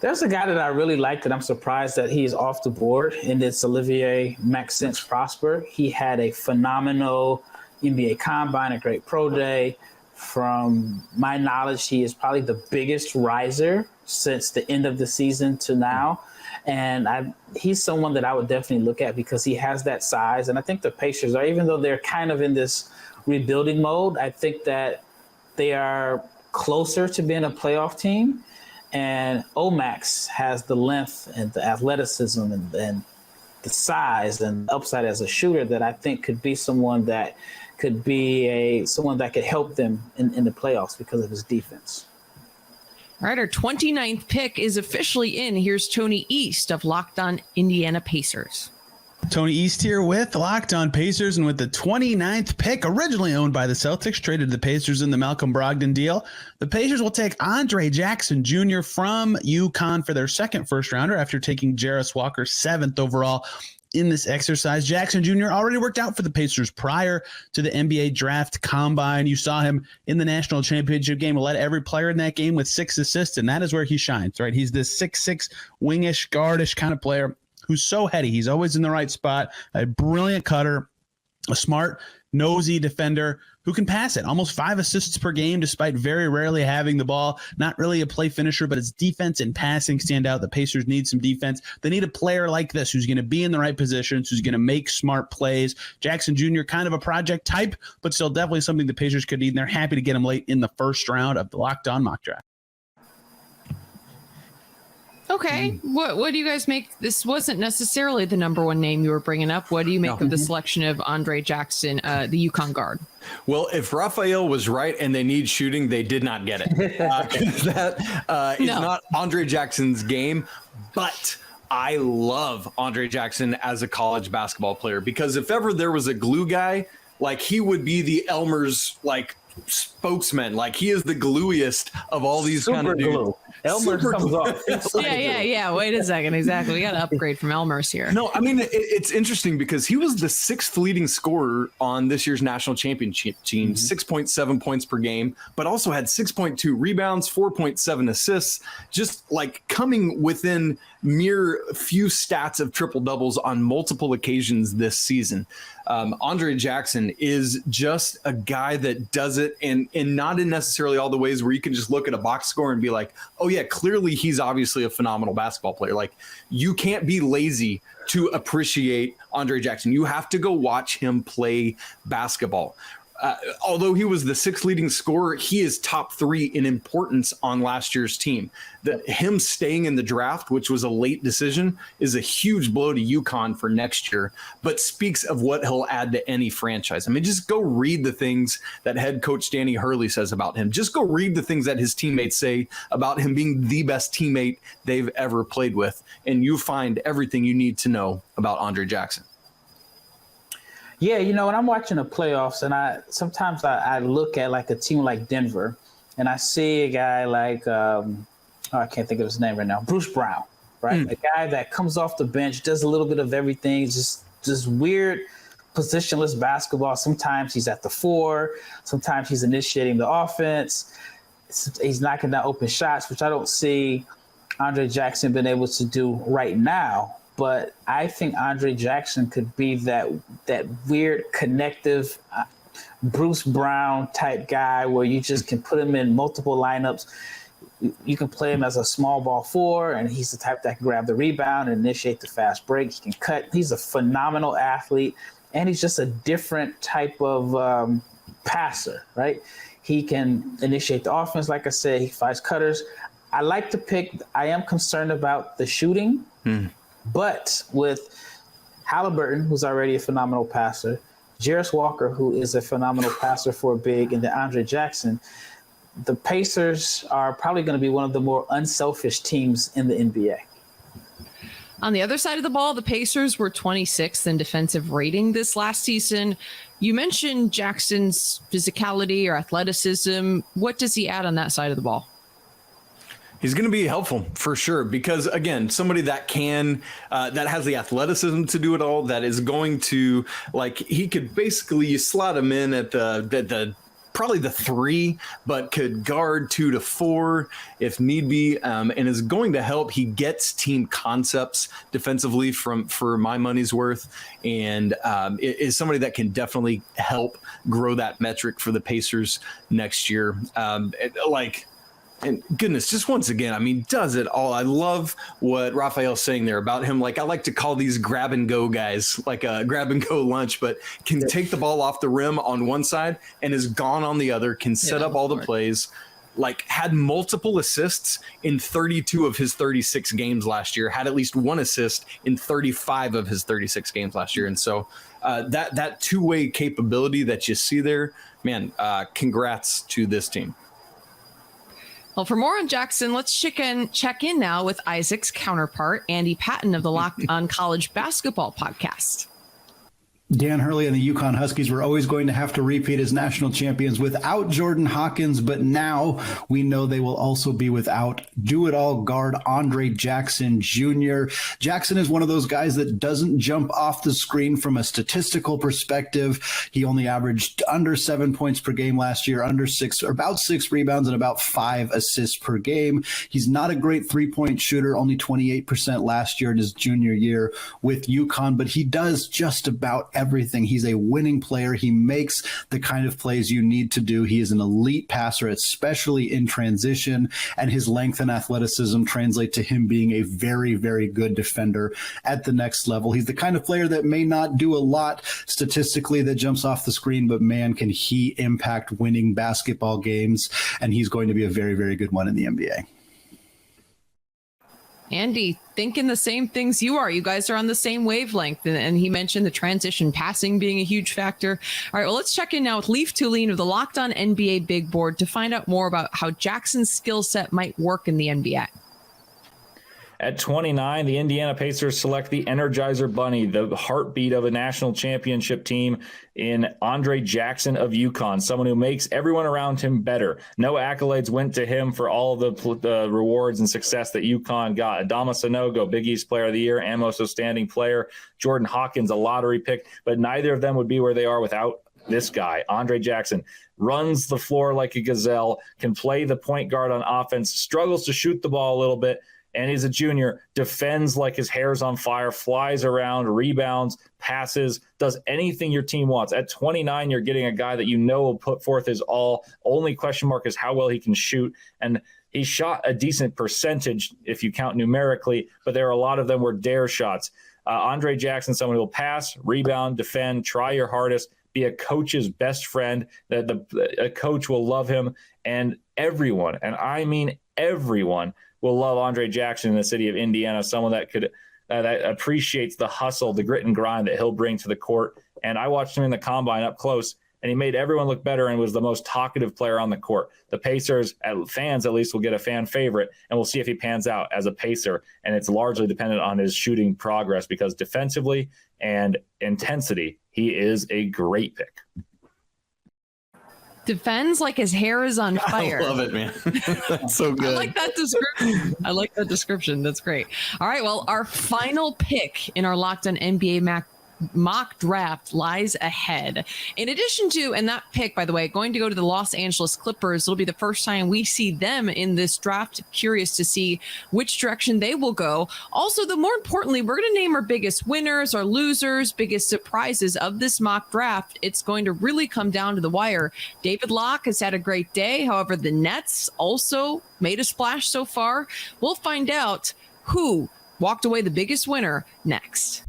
There's a guy that I really like that I'm surprised that he's off the board, and it's Olivier Maxence Prosper. He had a phenomenal NBA Combine, a great pro day. From my knowledge, he is probably the biggest riser since the end of the season to now. And he's someone that I would definitely look at because he has that size. And I think the Pacers are, even though they're kind of in this rebuilding mode, I think that they are closer to being a playoff team. And Omax has the length and the athleticism and the size and upside as a shooter that I think could be someone that could be someone that could help them in the playoffs because of his defense. All right, our 29th pick is officially in. Here's Tony East of Locked On Indiana Pacers. Tony East here with Locked On Pacers, and with the 29th pick, originally owned by the Celtics, traded to the Pacers in the Malcolm Brogdon deal. The Pacers will take Andre Jackson Jr. from UConn for their second first-rounder after taking Jarris Walker 7th overall in this exercise. Jackson Jr. already worked out for the Pacers prior to the NBA Draft Combine. You saw him in the national championship game, led every player in that game with 6 assists, and that is where he shines, right? He's this 6'6", wingish, guardish kind of player who's so heady. He's always in the right spot, a brilliant cutter, a smart, nosy defender who can pass it. Almost 5 assists per game, despite very rarely having the ball. Not really a play finisher, but his defense and passing stand out. The Pacers need some defense. They need a player like this who's going to be in the right positions, who's going to make smart plays. Jackson Jr., kind of a project type, but still definitely something the Pacers could need, and they're happy to get him late in the first round of the Locked On Mock Draft. Okay. What do you guys make? This wasn't necessarily the number one name you were bringing up. What do you make of the selection of Andre Jackson, the UConn guard? Well, if Rafael was right and they need shooting, they did not get it. That is not Andre Jackson's game, but I love Andre Jackson as a college basketball player, because if ever there was a glue guy, like, he would be the Elmer's like spokesman. Like, he is the gluiest of all these kind of dudes. Elmer's comes off. Yeah. Wait a second. Exactly. We got to upgrade from Elmer's here. No, I mean, it's interesting because he was the 6th leading scorer on this year's national championship team, 6.7 points per game, but also had 6.2 rebounds, 4.7 assists, just like coming within mere few stats of triple doubles on multiple occasions this season. Andre Jackson is just a guy that does it, and not in necessarily all the ways where you can just look at a box score and be like, oh yeah, clearly he's obviously a phenomenal basketball player. Like, you can't be lazy to appreciate Andre Jackson. You have to go watch him play basketball. Although he was the 6th leading scorer, he is top 3 in importance on last year's team. Him staying in the draft, which was a late decision, is a huge blow to UConn for next year, but speaks of what he'll add to any franchise. I mean, just go read the things that head coach Danny Hurley says about him. Just go read the things that his teammates say about him being the best teammate they've ever played with, and you find everything you need to know about Andre Jackson. Yeah, when I'm watching the playoffs, and sometimes I look at like a team like Denver, and I see a guy like I can't think of his name right now, Bruce Brown, right? A guy that comes off the bench, does a little bit of everything, just weird positionless basketball. Sometimes he's at the 4, sometimes he's initiating the offense. He's knocking down open shots, which I don't see Andre Jackson being able to do right now. But I think Andre Jackson could be that weird connective Bruce Brown type guy where you just can put him in multiple lineups. You can play him as a small ball 4, and he's the type that can grab the rebound and initiate the fast break. He can cut. He's a phenomenal athlete, and he's just a different type of passer, right? He can initiate the offense. Like I said, he fights cutters. I like to pick. I am concerned about the shooting. But with Halliburton, who's already a phenomenal passer, Jarris Walker, who is a phenomenal passer for a big, and then Andre Jackson, the Pacers are probably going to be one of the more unselfish teams in the NBA. On the other side of the ball, the Pacers were 26th in defensive rating this last season. You mentioned Jackson's physicality or athleticism. What does he add on that side of the ball? He's going to be helpful for sure, because again, somebody that that has the athleticism to do it all, that is going to, like, he could basically slot him in at the probably the 3, but could guard 2 to 4 if need be, and is going to help. He gets team concepts defensively for my money's worth, and is somebody that can definitely help grow that metric for the Pacers next year. And goodness, just once again, I mean, does it all. I love what Rafael's saying there about him. Like, I like to call these grab and go guys, like a grab and go lunch, but can take the ball off the rim on one side and is gone on the other, can set up all the plays, like had multiple assists in 32 of his 36 games last year, had at least 1 assist in 35 of his 36 games last year. And so that two-way capability that you see there, man, congrats to this team. Well, for more on Jackson, let's check in now with Isaac's counterpart, Andy Patton of the Locked On College Basketball podcast. Dan Hurley and the UConn Huskies were always going to have to repeat as national champions without Jordan Hawkins, but now we know they will also be without do-it-all guard Andre Jackson Jr. Jackson is one of those guys that doesn't jump off the screen from a statistical perspective. He only averaged under 7 points per game last year, about 6 rebounds and about 5 assists per game. He's not a great three-point shooter, only 28% last year in his junior year with UConn, but he does just about everything. He's a winning player. He makes the kind of plays you need to do. He is an elite passer, especially in transition, and his length and athleticism translate to him being a very, very good defender at the next level. He's the kind of player that may not do a lot statistically that jumps off the screen, but man, can he impact winning basketball games, and he's going to be a very, very good one in the NBA. Andy, thinking the same things you are. You guys are on the same wavelength. And he mentioned the transition passing being a huge factor. All right, well, let's check in now with Lief Thulin of the Locked On NBA Big Board to find out more about how Jackson's skill set might work in the NBA. At 29, the Indiana Pacers select the Energizer Bunny, the heartbeat of a national championship team, in Andre Jackson of UConn, someone who makes everyone around him better. No accolades went to him for all the rewards and success that UConn got. Adama Sanogo, Big East Player of the Year, and Most Outstanding Player. Jordan Hawkins, a lottery pick, but neither of them would be where they are without this guy. Andre Jackson runs the floor like a gazelle, can play the point guard on offense, struggles to shoot the ball a little bit, and he's a junior, defends like his hair's on fire, flies around, rebounds, passes, does anything your team wants. At 29, you're getting a guy that you know will put forth his all. Only question mark is how well he can shoot. And he shot a decent percentage if you count numerically, but there are a lot of them were dare shots. Andre Jackson, someone who will pass, rebound, defend, try your hardest, be a coach's best friend, that a coach will love him, and everyone, and I mean everyone, will love Andre Jackson in the city of Indiana, someone that could that appreciates the hustle, the grit and grind that he'll bring to the court. And I watched him in the combine up close, and he made everyone look better and was the most talkative player on the court. The Pacers, fans at least, will get a fan favorite, and we'll see if he pans out as a Pacer. And it's largely dependent on his shooting progress, because defensively and intensity, he is a great pick. Defends like his hair is on fire. I love it, man. That's so good. I like that description. That's great. All right. Well, our final pick in our Locked On NBA mock draft lies ahead. In addition to, and that pick, by the way, going to go to the Los Angeles Clippers. It'll be the first time we see them in this draft. Curious to see which direction they will go. Also, though, more importantly, we're going to name our biggest winners, our losers, biggest surprises of this mock draft. It's going to really come down to the wire. David Locke has had a great day. However, the Nets also made a splash so far. We'll find out who walked away the biggest winner next.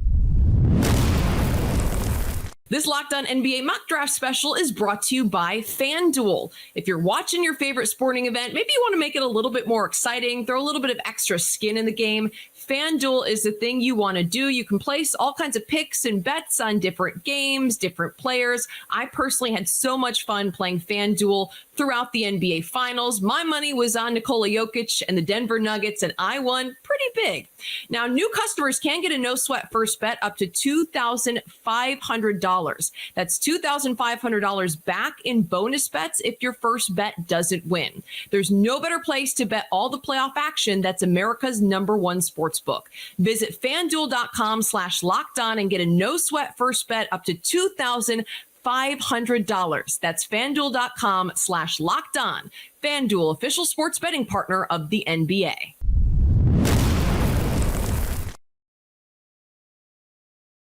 This Locked On NBA mock draft special is brought to you by FanDuel. If you're watching your favorite sporting event, maybe you want to make it a little bit more exciting, throw a little bit of extra skin in the game. FanDuel is the thing you want to do. You can place all kinds of picks and bets on different games, different players. I personally had so much fun playing FanDuel throughout the NBA Finals. My money was on Nikola Jokic and the Denver Nuggets, and I won pretty big. Now, new customers can get a no-sweat first bet up to $2,500. That's $2,500 back in bonus bets if your first bet doesn't win. There's no better place to bet all the playoff action. That's America's #1 sports book. Visit FanDuel.com/lockedon and get a no-sweat first bet up to $2,500. That's FanDuel.com/lockedon. FanDuel, official sports betting partner of the NBA.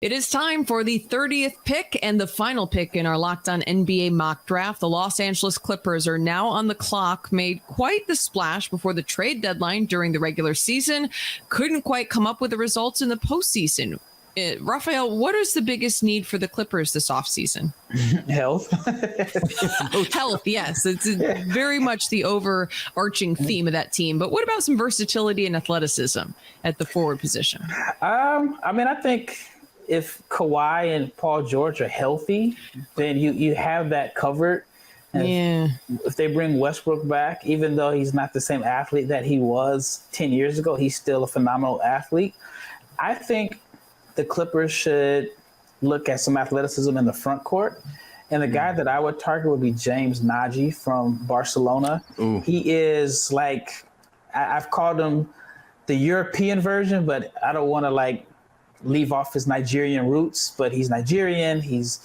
It is time for the 30th pick and the final pick in our Locked On NBA mock draft. The Los Angeles Clippers are now on the clock, made quite the splash before the trade deadline during the regular season. Couldn't quite come up with the results in the postseason. Rafael, what is the biggest need for the Clippers this offseason? Health. Health, yes. It's very much the overarching theme of that team. But what about some versatility and athleticism at the forward position? I think if Kawhi and Paul George are healthy, then you have that covered. And if they bring Westbrook back, even though he's not the same athlete that he was 10 years ago, he's still a phenomenal athlete. I think the Clippers should look at some athleticism in the front court. And the guy that I would target would be James Nagy from Barcelona. Ooh. He is like, I've called him the European version, but I don't want to leave off his Nigerian roots, but he's Nigerian. He's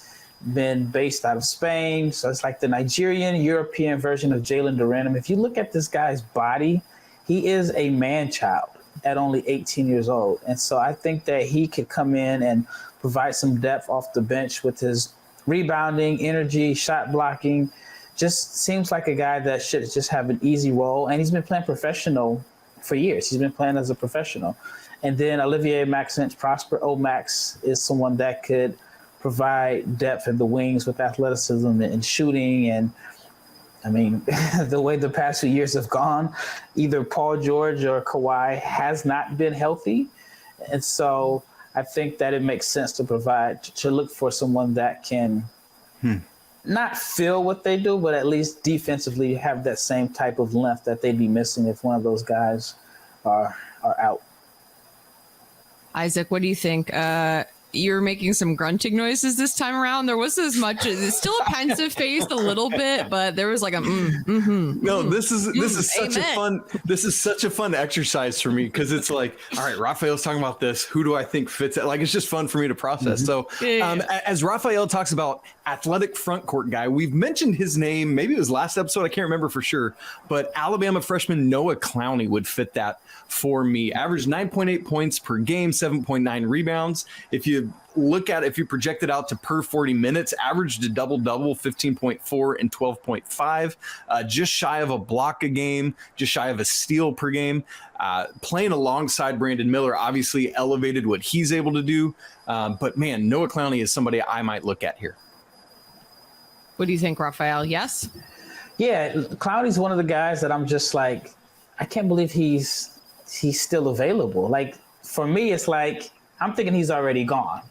been based out of Spain. So it's like the Nigerian European version of Jalen Duren. If you look at this guy's body, he is a man-child at only 18 years old. And so I think that he could come in and provide some depth off the bench with his rebounding, energy, shot blocking. Just seems like a guy that should just have an easy role. And he's been playing professional for years. He's been playing as a professional. And then Olivier Maxence Prosper Omax is someone that could provide depth in the wings with athleticism and shooting. And I mean, the way the past few years have gone, either Paul George or Kawhi has not been healthy. And so I think that it makes sense to look for someone that can not feel what they do, but at least defensively have that same type of length that they'd be missing if one of those guys are out. Isaac, what do you think? You're making some grunting noises this time around. There wasn't as much. It's still a pensive face a little bit, but there was like a No, this is such a fun exercise for me, because it's like, all right, Rafael's talking about this. Who do I think fits it? Like, it's just fun for me to process. So as Rafael talks about athletic front court guy, we've mentioned his name. Maybe it was last episode. I can't remember for sure, but Alabama freshman Noah Clowney would fit that for me. Averaged 9.8 points per game, 7.9 rebounds. If you project it out to per 40 minutes, averaged a double-double, 15.4 and 12.5, just shy of a block a game, just shy of a steal per game. Playing alongside Brandon Miller obviously elevated what he's able to do. But man, Noah Clowney is somebody I might look at here. What do you think, Rafael? Yes? Yeah, Clowney's one of the guys that I'm just like, I can't believe he's still available. Like, for me, it's like, I'm thinking he's already gone.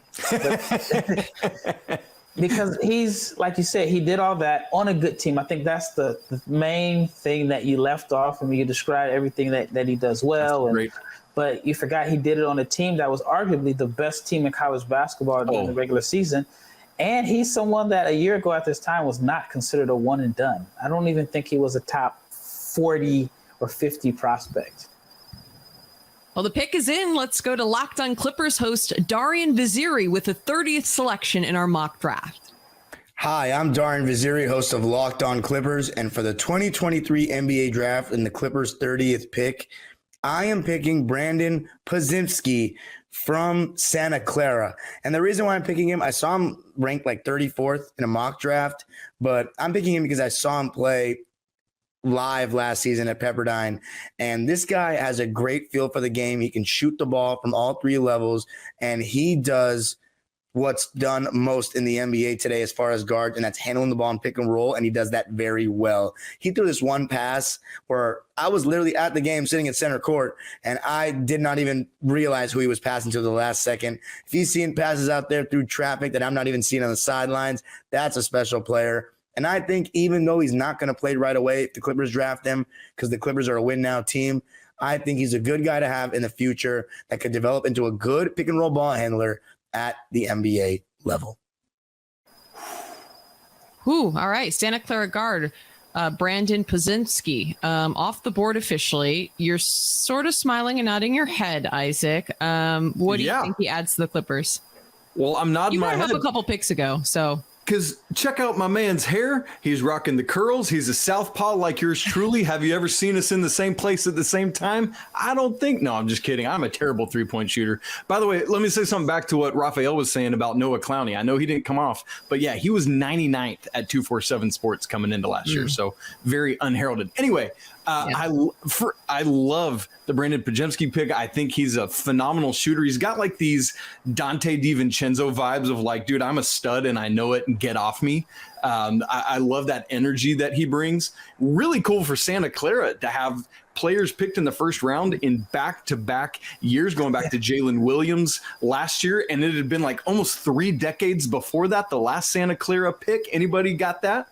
Because he's, like you said, he did all that on a good team. I think that's the main thing that you left off, and you described everything that he does well. But you forgot he did it on a team that was arguably the best team in college basketball during the regular season. And he's someone that a year ago at this time was not considered a one and done. I don't even think he was a top 40 or 50 prospect. Well, the pick is in. Let's go to Locked On Clippers host Darian Vaziri with the 30th selection in our mock draft. Hi, I'm Darian Vaziri, host of Locked On Clippers, and for the 2023 NBA draft and the Clippers' 30th pick, I am picking Brandon Podziemski from Santa Clara. And the reason why I'm picking him, I saw him ranked like 34th in a mock draft, but I'm picking him because I saw him play live last season at Pepperdine, and this guy has a great feel for the game. He can shoot the ball from all three levels, and he does what's done most in the NBA today as far as guards, and that's handling the ball and pick and roll, and he does that very well. He threw this one pass where I was literally at the game sitting at center court, and I did not even realize who he was passing until the last second. If he's seeing passes out there through traffic that I'm not even seeing on the sidelines, that's a special player. And I think even though he's not going to play right away if the Clippers draft him, because the Clippers are a win-now team, I think he's a good guy to have in the future that could develop into a good pick-and-roll ball handler at the NBA level. All right. Santa Clara guard, Brandon Podziemski, off the board officially. You're sort of smiling and nodding your head, Isaac. What do you think he adds to the Clippers? Well, I'm nodding my head. You brought him up a couple picks ago, so... Because check out my man's hair. He's rocking the curls. He's a southpaw like yours truly. Have you ever seen us in the same place at the same time? I don't think. No, I'm just kidding. I'm a terrible three-point shooter. By the way, let me say something back to what Rafael was saying about Noah Clowney. I know he didn't come off, but yeah, he was 99th at 247 Sports coming into last year. So very unheralded. Anyway, I love the Brandon Podziemski pick. I think he's a phenomenal shooter. He's got like these Dante DiVincenzo vibes of like, dude, I'm a stud and I know it and get off me. I love that energy that he brings. Really cool for Santa Clara to have players picked in the first round in back-to-back years, going back to Jalen Williams last year. And it had been like almost 3 decades before that, the last Santa Clara pick. Anybody got that?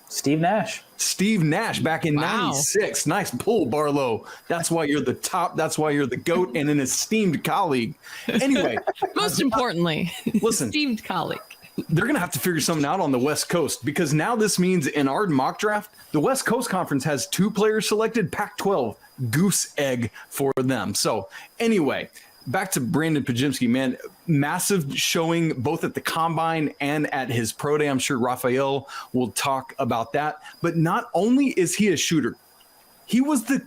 Steve Nash back in 96. Nice pull, Barlowe. That's why you're the top. That's why you're the GOAT and an esteemed colleague. Anyway. Most importantly, listen, esteemed colleague. They're going to have to figure something out on the West Coast, because now this means in our mock draft, the West Coast Conference has 2 players selected, Pac-12, goose egg for them. So anyway, back to Brandon Podziemski, man, massive showing both at the combine and at his pro day. I'm sure Rafael will talk about that. But not only is he a shooter, he was the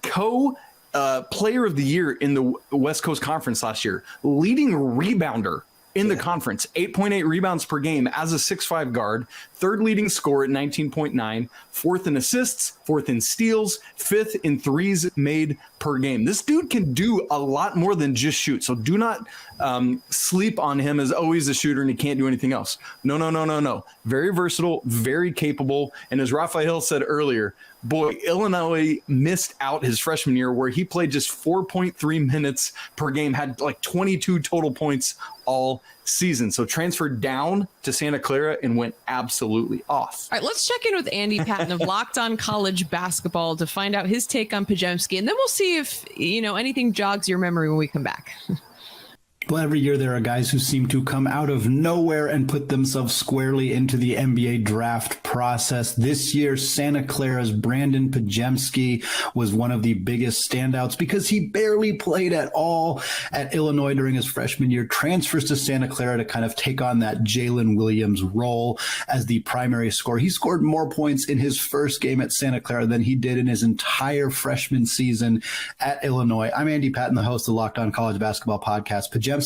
player of the year in the West Coast Conference last year, leading rebounder in the conference, 8.8 rebounds per game as a 6'5" guard, third leading scorer at 19.9, fourth in assists, fourth in steals, fifth in threes made per game. This dude can do a lot more than just shoot. So do not sleep on him as always a shooter and he can't do anything else. No. Very versatile, very capable. And as Rafael said earlier, boy, Illinois missed out his freshman year where he played just 4.3 minutes per game, had like 22 total points all season. So transferred down to Santa Clara and went absolutely off. All right, let's check in with Andy Patton of Locked On College Basketball to find out his take on Podziemski, and then we'll see if anything jogs your memory when we come back. Well, every year there are guys who seem to come out of nowhere and put themselves squarely into the NBA draft process. This year, Santa Clara's Brandon Podziemski was one of the biggest standouts because he barely played at all at Illinois during his freshman year, transfers to Santa Clara to kind of take on that Jalen Williams role as the primary scorer. He scored more points in his first game at Santa Clara than he did in his entire freshman season at Illinois. I'm Andy Patton, the host of the Locked On College Basketball Podcast. Podziemski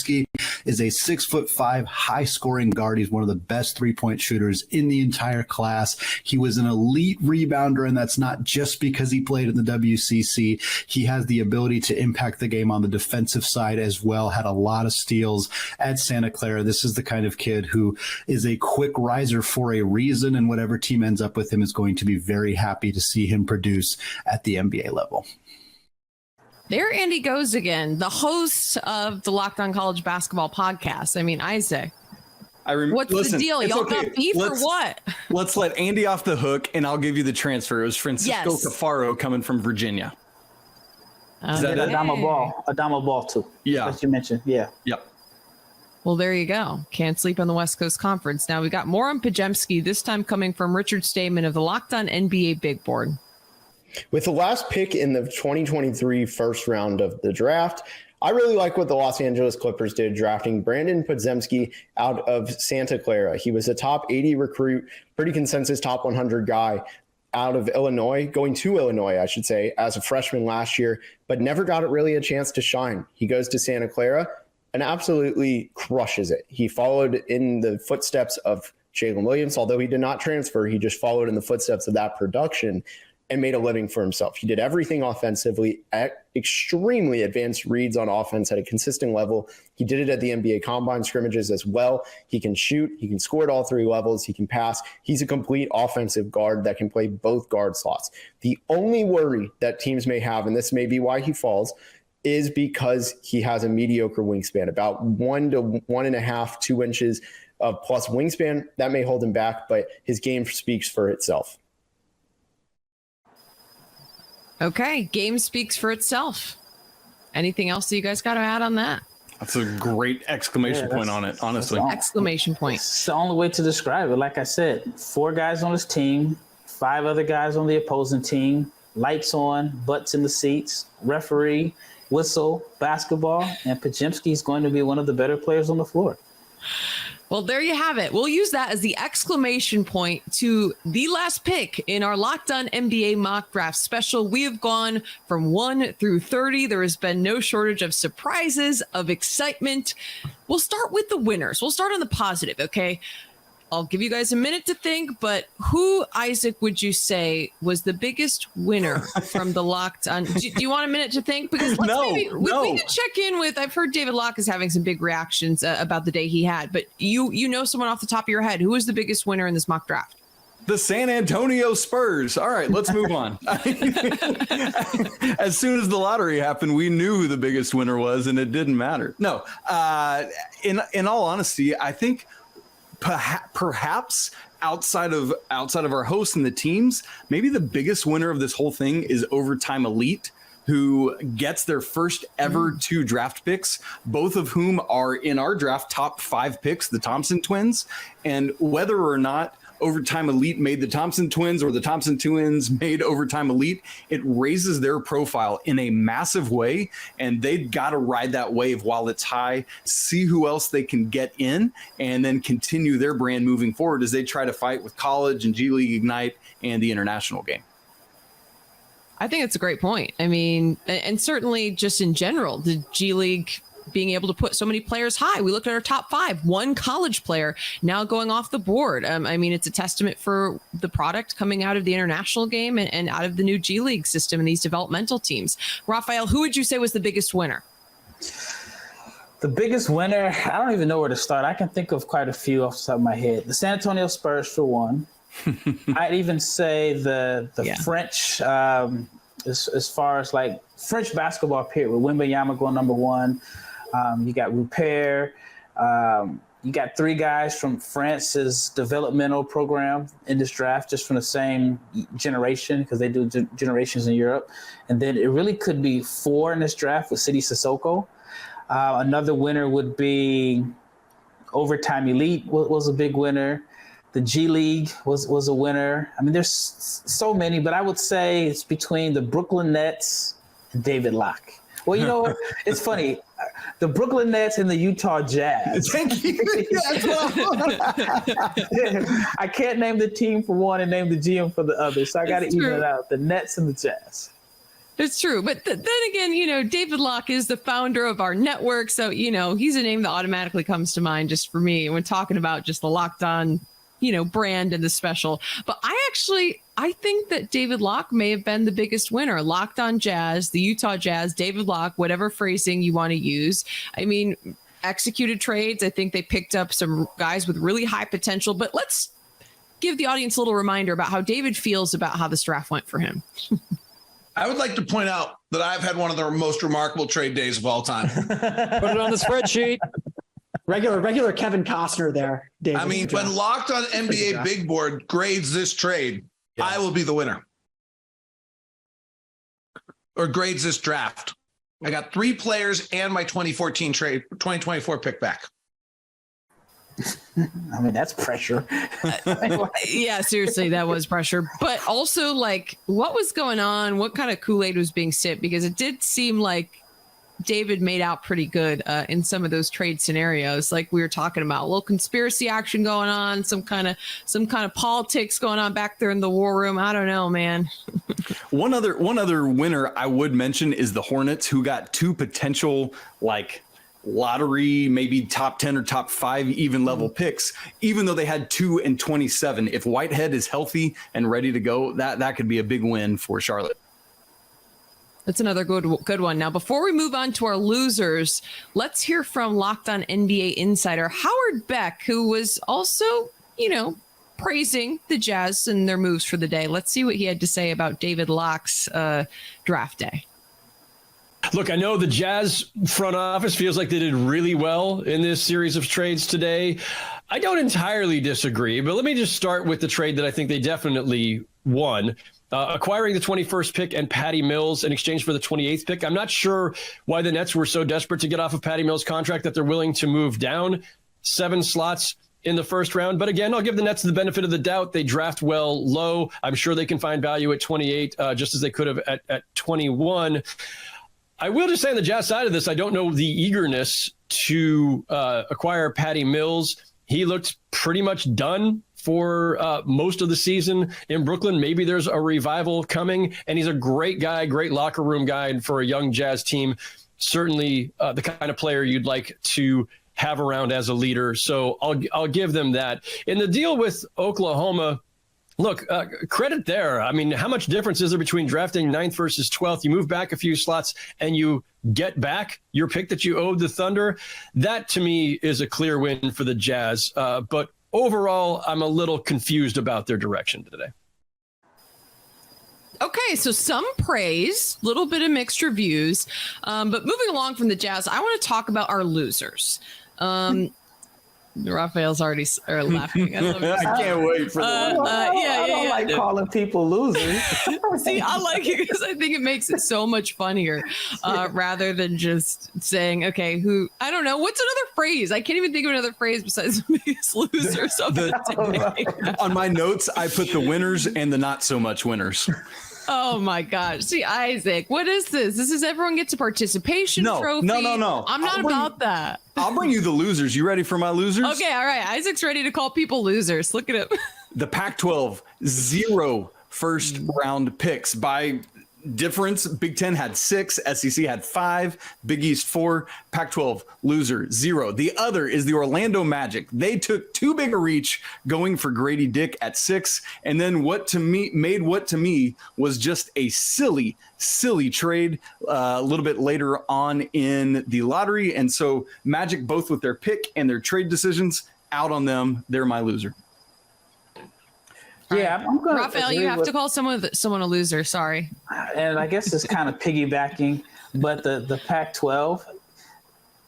is a 6'5" high scoring guard. He's one of the best 3-point shooters in the entire class. He was an elite rebounder, and that's not just because he played in the WCC. He has the ability to impact the game on the defensive side as well, had a lot of steals at Santa Clara. This is the kind of kid who is a quick riser for a reason, and whatever team ends up with him is going to be very happy to see him produce at the NBA level. There Andy goes again, the host of the Locked On College Basketball Podcast. I mean, Isaac, what's the deal? Y'all got beef or what? Let's let Andy off the hook, and I'll give you the transfer. It was Francisco Cafaro coming from Virginia. Is that Adama Ball too? Yeah. As you mentioned, yeah. Yep. Well, there you go. Can't sleep on the West Coast Conference. Now we got more on Podziemski, this time coming from Richard Stamen of the Locked On NBA Big Board. With the last pick in the 2023 first round of the draft, I really like what the Los Angeles Clippers did drafting Brandon Podziemski out of Santa Clara. He was a top 80 recruit, pretty consensus top 100 guy out of Illinois, going to Illinois, I should say, as a freshman last year, but never got really a chance to shine. He goes to Santa Clara and absolutely crushes it. He followed in the footsteps of Jalen Williams, although he did not transfer. He just followed in the footsteps of that production and made a living for himself. He did everything offensively, at extremely advanced reads on offense at a consistent level. He did it at the NBA Combine scrimmages as well. He can shoot. He can score at all three levels. He can pass. He's a complete offensive guard that can play both guard slots. The only worry that teams may have, and this may be why he falls, is because he has a mediocre wingspan, about 1 to 1.5, 2 inches of plus wingspan. That may hold him back, but his game speaks for itself. Okay, game speaks for itself. Anything else that you guys got to add on that? That's a great exclamation point on it, honestly. Exclamation point. It's the only way to describe it. Like I said, 4 guys on his team, 5 other guys on the opposing team, lights on, butts in the seats, referee, whistle, basketball, and Podziemski is going to be one of the better players on the floor. Well, there you have it. We'll use that as the exclamation point to the last pick in our Locked On NBA mock draft special. We have gone from 1 through 30. There has been no shortage of surprises, of excitement. We'll start with the winners. We'll start on the positive, okay? I'll give you guys a minute to think, but who, Isaac, would you say was the biggest winner from the Locked On? Do you want a minute to think? Because we can check in with, I've heard David Locke is having some big reactions about the day he had, but you know someone off the top of your head. Who was the biggest winner in this mock draft? The San Antonio Spurs. All right, let's move on. As soon as the lottery happened, we knew who the biggest winner was, and it didn't matter. No, in all honesty, I think perhaps outside of our hosts and the teams, maybe the biggest winner of this whole thing is Overtime Elite, who gets their first ever 2 draft picks, both of whom are in our draft top 5 picks, the Thompson twins. And whether or not Overtime Elite made the Thompson twins or the Thompson twins made Overtime Elite, it raises their profile in a massive way, and they've got to ride that wave while it's high, see who else they can get in, and then continue their brand moving forward as they try to fight with college and G League Ignite and the international game. I think it's a great point. I mean, and certainly just in general, the G League being able to put so many players high. We looked at our top 5, one college player now going off the board. I mean, it's a testament for the product coming out of the international game and out of the new G League system and these developmental teams. Rafael, who would you say was the biggest winner? The biggest winner, I don't even know where to start. I can think of quite a few off the top of my head. The San Antonio Spurs, for one. I'd even say the French, as far as like French basketball period, with Wembanyama going number 1. You got Rupert. You got 3 guys from France's developmental program in this draft, just from the same generation, because they do generations in Europe. And then it really could be 4 in this draft with Sidi Sissoko. Another winner would be Overtime Elite was a big winner. The G League was a winner. I mean, there's so many, but I would say it's between the Brooklyn Nets and David Locke. Well, you know what? It's funny. The Brooklyn Nets and the Utah Jazz. Thank you. I can't name the team for one and name the GM for the other, so I got to even it out. The Nets and the Jazz. It's true. But then again, you know, David Locke is the founder of our network. So, you know, he's a name that automatically comes to mind just for me when talking about just the Locked On, you know, brand and the special. But I think that David Locke may have been the biggest winner. Locked On Jazz, the Utah Jazz, David Locke, whatever phrasing you want to use. I mean, executed trades. I think they picked up some guys with really high potential. But let's give the audience a little reminder about how David feels about how this draft went for him. I would like to point out that I've had one of the most remarkable trade days of all time. Put it on the spreadsheet. Regular Kevin Costner there, David. I mean, when Locked On NBA Big Board grades this trade, I will be the winner. Or grades this draft. I got 3 players and my 2024 pick back. I mean, that's pressure. Yeah, seriously, that was pressure. But also, like, what was going on? What kind of Kool-Aid was being sipped? Because it did seem like David made out pretty good in some of those trade scenarios, like we were talking about. A little conspiracy action going on, some kind of politics going on back there in the war room. I don't know, man. One other winner I would mention is the Hornets, who got 2 potential like lottery, maybe top 10 or top 5 even level picks, even though they had 2 and 27. If Whitehead is healthy and ready to go, that could be a big win for Charlotte. That's another good one. Now, before we move on to our losers, let's hear from Locked On NBA Insider Howard Beck, who was also, you know, praising the Jazz and their moves for the day. Let's see what he had to say about David Locke's draft day. Look, I know the Jazz front office feels like they did really well in this series of trades today. I don't entirely disagree, but let me just start with the trade that I think they definitely won. Acquiring the 21st pick and Patty Mills in exchange for the 28th pick. I'm not sure why the Nets were so desperate to get off of Patty Mills' contract that they're willing to move down 7 slots in the first round. But again, I'll give the Nets the benefit of the doubt. They draft well low. I'm sure they can find value at 28, just as they could have at 21. I will just say on the Jazz side of this, I don't know the eagerness to acquire Patty Mills. He looked pretty much done for most of the season in Brooklyn. Maybe there's a revival coming, and he's a great guy, great locker room guy, and for a young Jazz team, certainly the kind of player you'd like to have around as a leader. So I'll give them that. In the deal with Oklahoma, look, credit there. I mean, how much difference is there between drafting 9th versus 12th? You move back a few slots and you get back your pick that you owed the Thunder. That, to me, is a clear win for the Jazz. But overall, I'm a little confused about their direction today. Okay, so some praise, a little bit of mixed reviews. But moving along from the Jazz, I want to talk about our losers. Raphael's already laughing. I can't wait for that. I don't like calling people losers. See, I like it because I think it makes it so much funnier rather than just saying, okay, who, I don't know. What's another phrase? I can't even think of another phrase besides the biggest losers of the day. On my notes, I put the winners and the not so much winners. Oh my gosh. See, Isaac, what is this? This is everyone gets a participation trophy. No. I'm not about that. I'll bring you the losers. You ready for my losers? Okay, all right. Isaac's ready to call people losers. Look at him. The Pac-12, 0 first round picks by difference. Big Ten had 6, SEC had 5, Big East 4, Pac-12 loser 0. The other is the Orlando Magic. They took too big a reach going for Grady Dick at 6, and then what to me was just a silly trade a little bit later on in the lottery. And so Magic, both with their pick and their trade decisions, out on them. They're my loser. Yeah, I'm going to Rafael, you have to call someone a loser. Sorry. And I guess it's kind of piggybacking, but the Pac-12,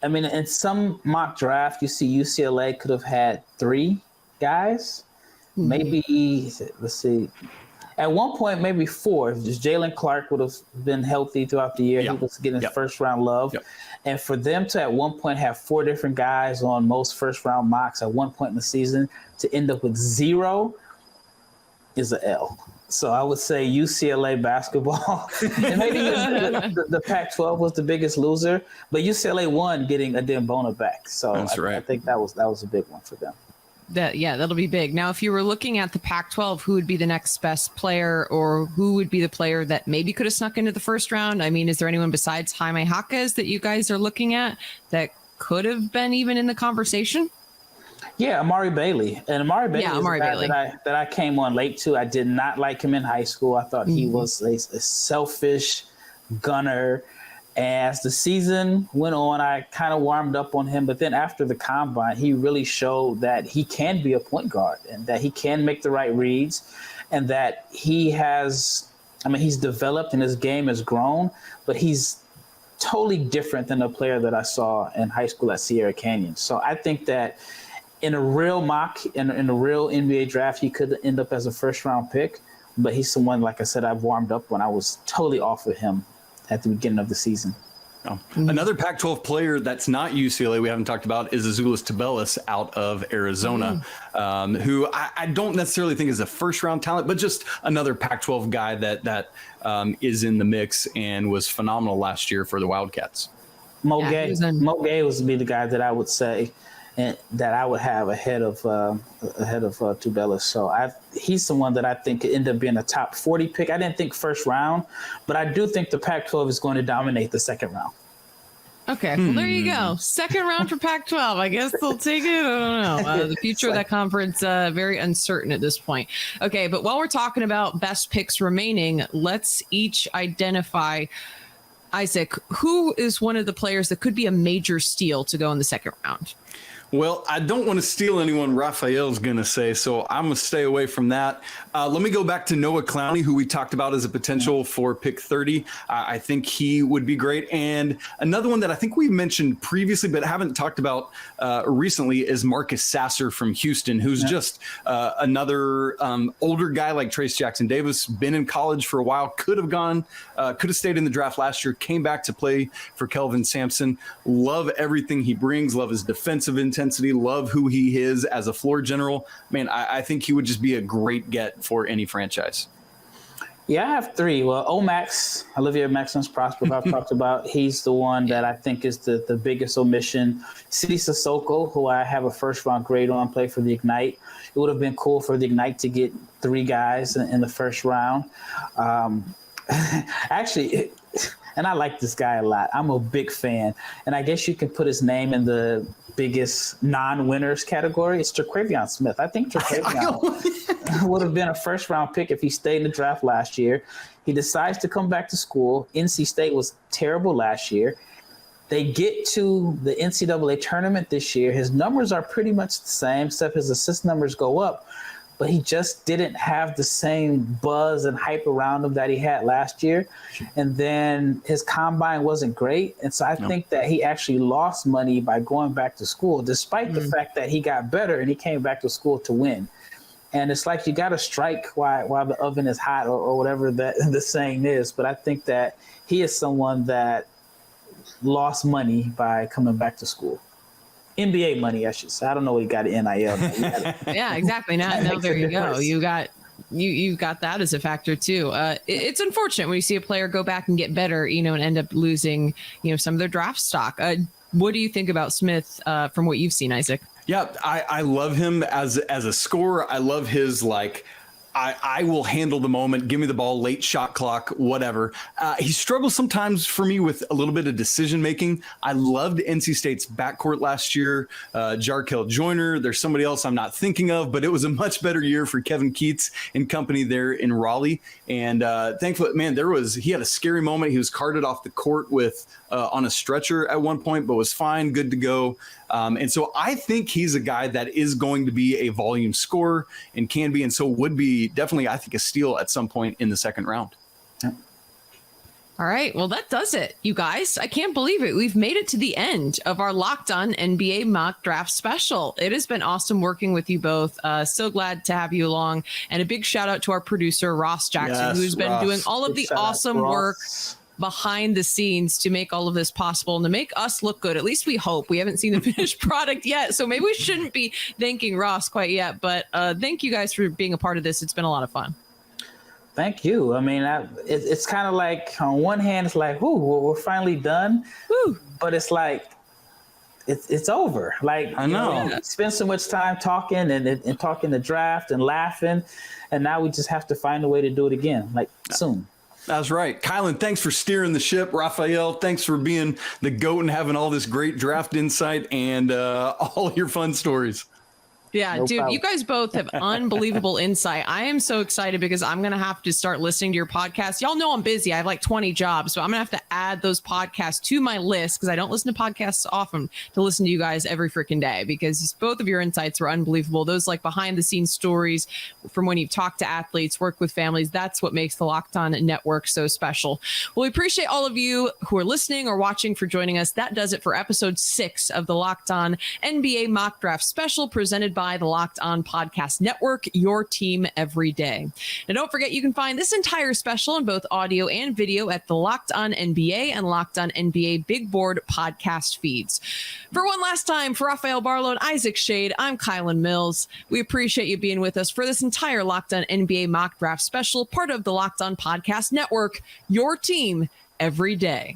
I mean, in some mock draft, you see UCLA could have had 3 guys, maybe, let's see, at one point, maybe 4. If just Jalen Clark would have been healthy throughout the year, he was getting first round love. And for them to at one point have 4 different guys on most first round mocks at one point in the season to end up with 0 is an L. So I would say UCLA basketball. And maybe the Pac-12 was the biggest loser, but UCLA won getting Adem Bona back. So I think that was a big one for them. That'll be big. Now, if you were looking at the Pac-12, who would be the next best player, or who would be the player that maybe could have snuck into the first round? I mean, is there anyone besides Jaime Jaquez that you guys are looking at that could have been even in the conversation? Yeah, Amari Bailey. And Amari Bailey is a guy that I came on late to. I did not like him in high school. I thought he was a selfish gunner. As the season went on, I kind of warmed up on him. But then after the combine, he really showed that he can be a point guard and that he can make the right reads and that he's developed and his game has grown, but he's totally different than the player that I saw in high school at Sierra Canyon. So I think that in a real mock, in a real NBA draft, he could end up as a first-round pick. But he's someone, like I said, I've warmed up when I was totally off of him at the beginning of the season. Oh. Another Pac-12 player that's not UCLA we haven't talked about is Azuolas Tubelis out of Arizona, who I don't necessarily think is a first-round talent, but just another Pac-12 guy that is in the mix and was phenomenal last year for the Wildcats. Mo Gay would be the guy that I would say and that I would have ahead of Tubelis. So he's someone that I think could end up being a top 40 pick. I didn't think first round, but I do think the Pac-12 is going to dominate the second round. Okay, well, there you go. Second round for Pac-12. I guess they'll take it. I don't know. The future of that conference, very uncertain at this point. Okay, but while we're talking about best picks remaining, let's each identify, Isaac, who is one of the players that could be a major steal to go in the second round? Well, I don't want to steal anyone Rafael's going to say, so I'm going to stay away from that. Let me go back to Noah Clowney, who we talked about as a potential for pick 30. I think he would be great. And another one that I think we mentioned previously but haven't talked about recently is Marcus Sasser from Houston, who's just another older guy like Trace Jackson Davis, been in college for a while, could have stayed in the draft last year, came back to play for Kelvin Sampson. Love everything he brings, love his defensive intensity, love who he is as a floor general. Man, I think he would just be a great get for any franchise. Yeah, I have 3. Well, Olivier Maximus Prosper, I've talked about. He's the one that I think is the biggest omission. Sidi Sissoko, who I have a first-round grade on, play for the Ignite. It would have been cool for the Ignite to get 3 guys in the first round. Actually, and I like this guy a lot. I'm a big fan. And I guess you can put his name in the biggest non-winners category. It's Jaquavion Smith. I think Jaquavion would have been a first-round pick if he stayed in the draft last year. He decides to come back to school. NC State was terrible last year. They get to the NCAA tournament this year. His numbers are pretty much the same, except his assist numbers go up. But he just didn't have the same buzz and hype around him that he had last year. And then his combine wasn't great. And so I think that he actually lost money by going back to school, despite the fact that he got better and he came back to school to win. And it's like you got to strike while the oven is hot or whatever that the saying is. But I think that he is someone that lost money by coming back to school. NBA money, I should say. I don't know what he got in NIL. Yeah, exactly. Now there you go. You got that as a factor too. It's unfortunate when you see a player go back and get better, and end up losing, some of their draft stock. What do you think about Smith from what you've seen, Isaac? Yeah, I love him as a scorer. I love his I will handle the moment. Give me the ball, late shot clock, whatever. He struggles sometimes for me with a little bit of decision making. I loved NC State's backcourt last year. Jarkel Joyner, there's somebody else I'm not thinking of, but it was a much better year for Kevin Keats and company there in Raleigh. And thankfully, man, he had a scary moment. He was carted off the court with on a stretcher at one point, but was fine, good to go. And so I think he's a guy that is going to be a volume scorer and can be, and so would be definitely, I think, a steal at some point in the second round. All right. Well, that does it, you guys. I can't believe it. We've made it to the end of our Locked On NBA mock draft special. It has been awesome working with you both. So glad to have you along. And a big shout out to our producer, Ross Jackson, who's been doing all of the awesome work behind the scenes to make all of this possible and to make us look good. At least we hope. We haven't seen the finished product yet, so maybe we shouldn't be thanking Ross quite yet. But thank you guys for being a part of this. It's been a lot of fun. Thank you. I mean, it's kind of like, on one hand, it's like, ooh, we're finally done. Woo. But it's like, it's over. Like, I know. We spent so much time talking and talking the draft and laughing, and now we just have to find a way to do it again, like soon. That's right. Kylen, thanks for steering the ship. Rafael, thanks for being the GOAT and having all this great draft insight and all your fun stories. Yeah, No dude, problem. you guys both have unbelievable insight. I am so excited because I'm going to have to start listening to your podcast. Y'all know I'm busy. I have like 20 jobs, so I'm going to have to add those podcasts to my list because I don't listen to podcasts often to listen to you guys every freaking day because both of your insights were unbelievable. Those like behind the scenes stories from when you talk to athletes, work with families. That's what makes the Locked On Network so special. Well, we appreciate all of you who are listening or watching for joining us. That does it for episode 6 of the Locked On NBA Mock Draft Special presented by the Locked On Podcast Network, your team every day. And don't forget, you can find this entire special in both audio and video at the Locked On NBA and Locked On NBA Big Board podcast feeds. For one last time, for Rafael Barlowe and Isaac Schade, I'm Kylen Mills. We appreciate you being with us for this entire Locked On NBA Mock Draft Special, part of the Locked On Podcast Network, your team every day.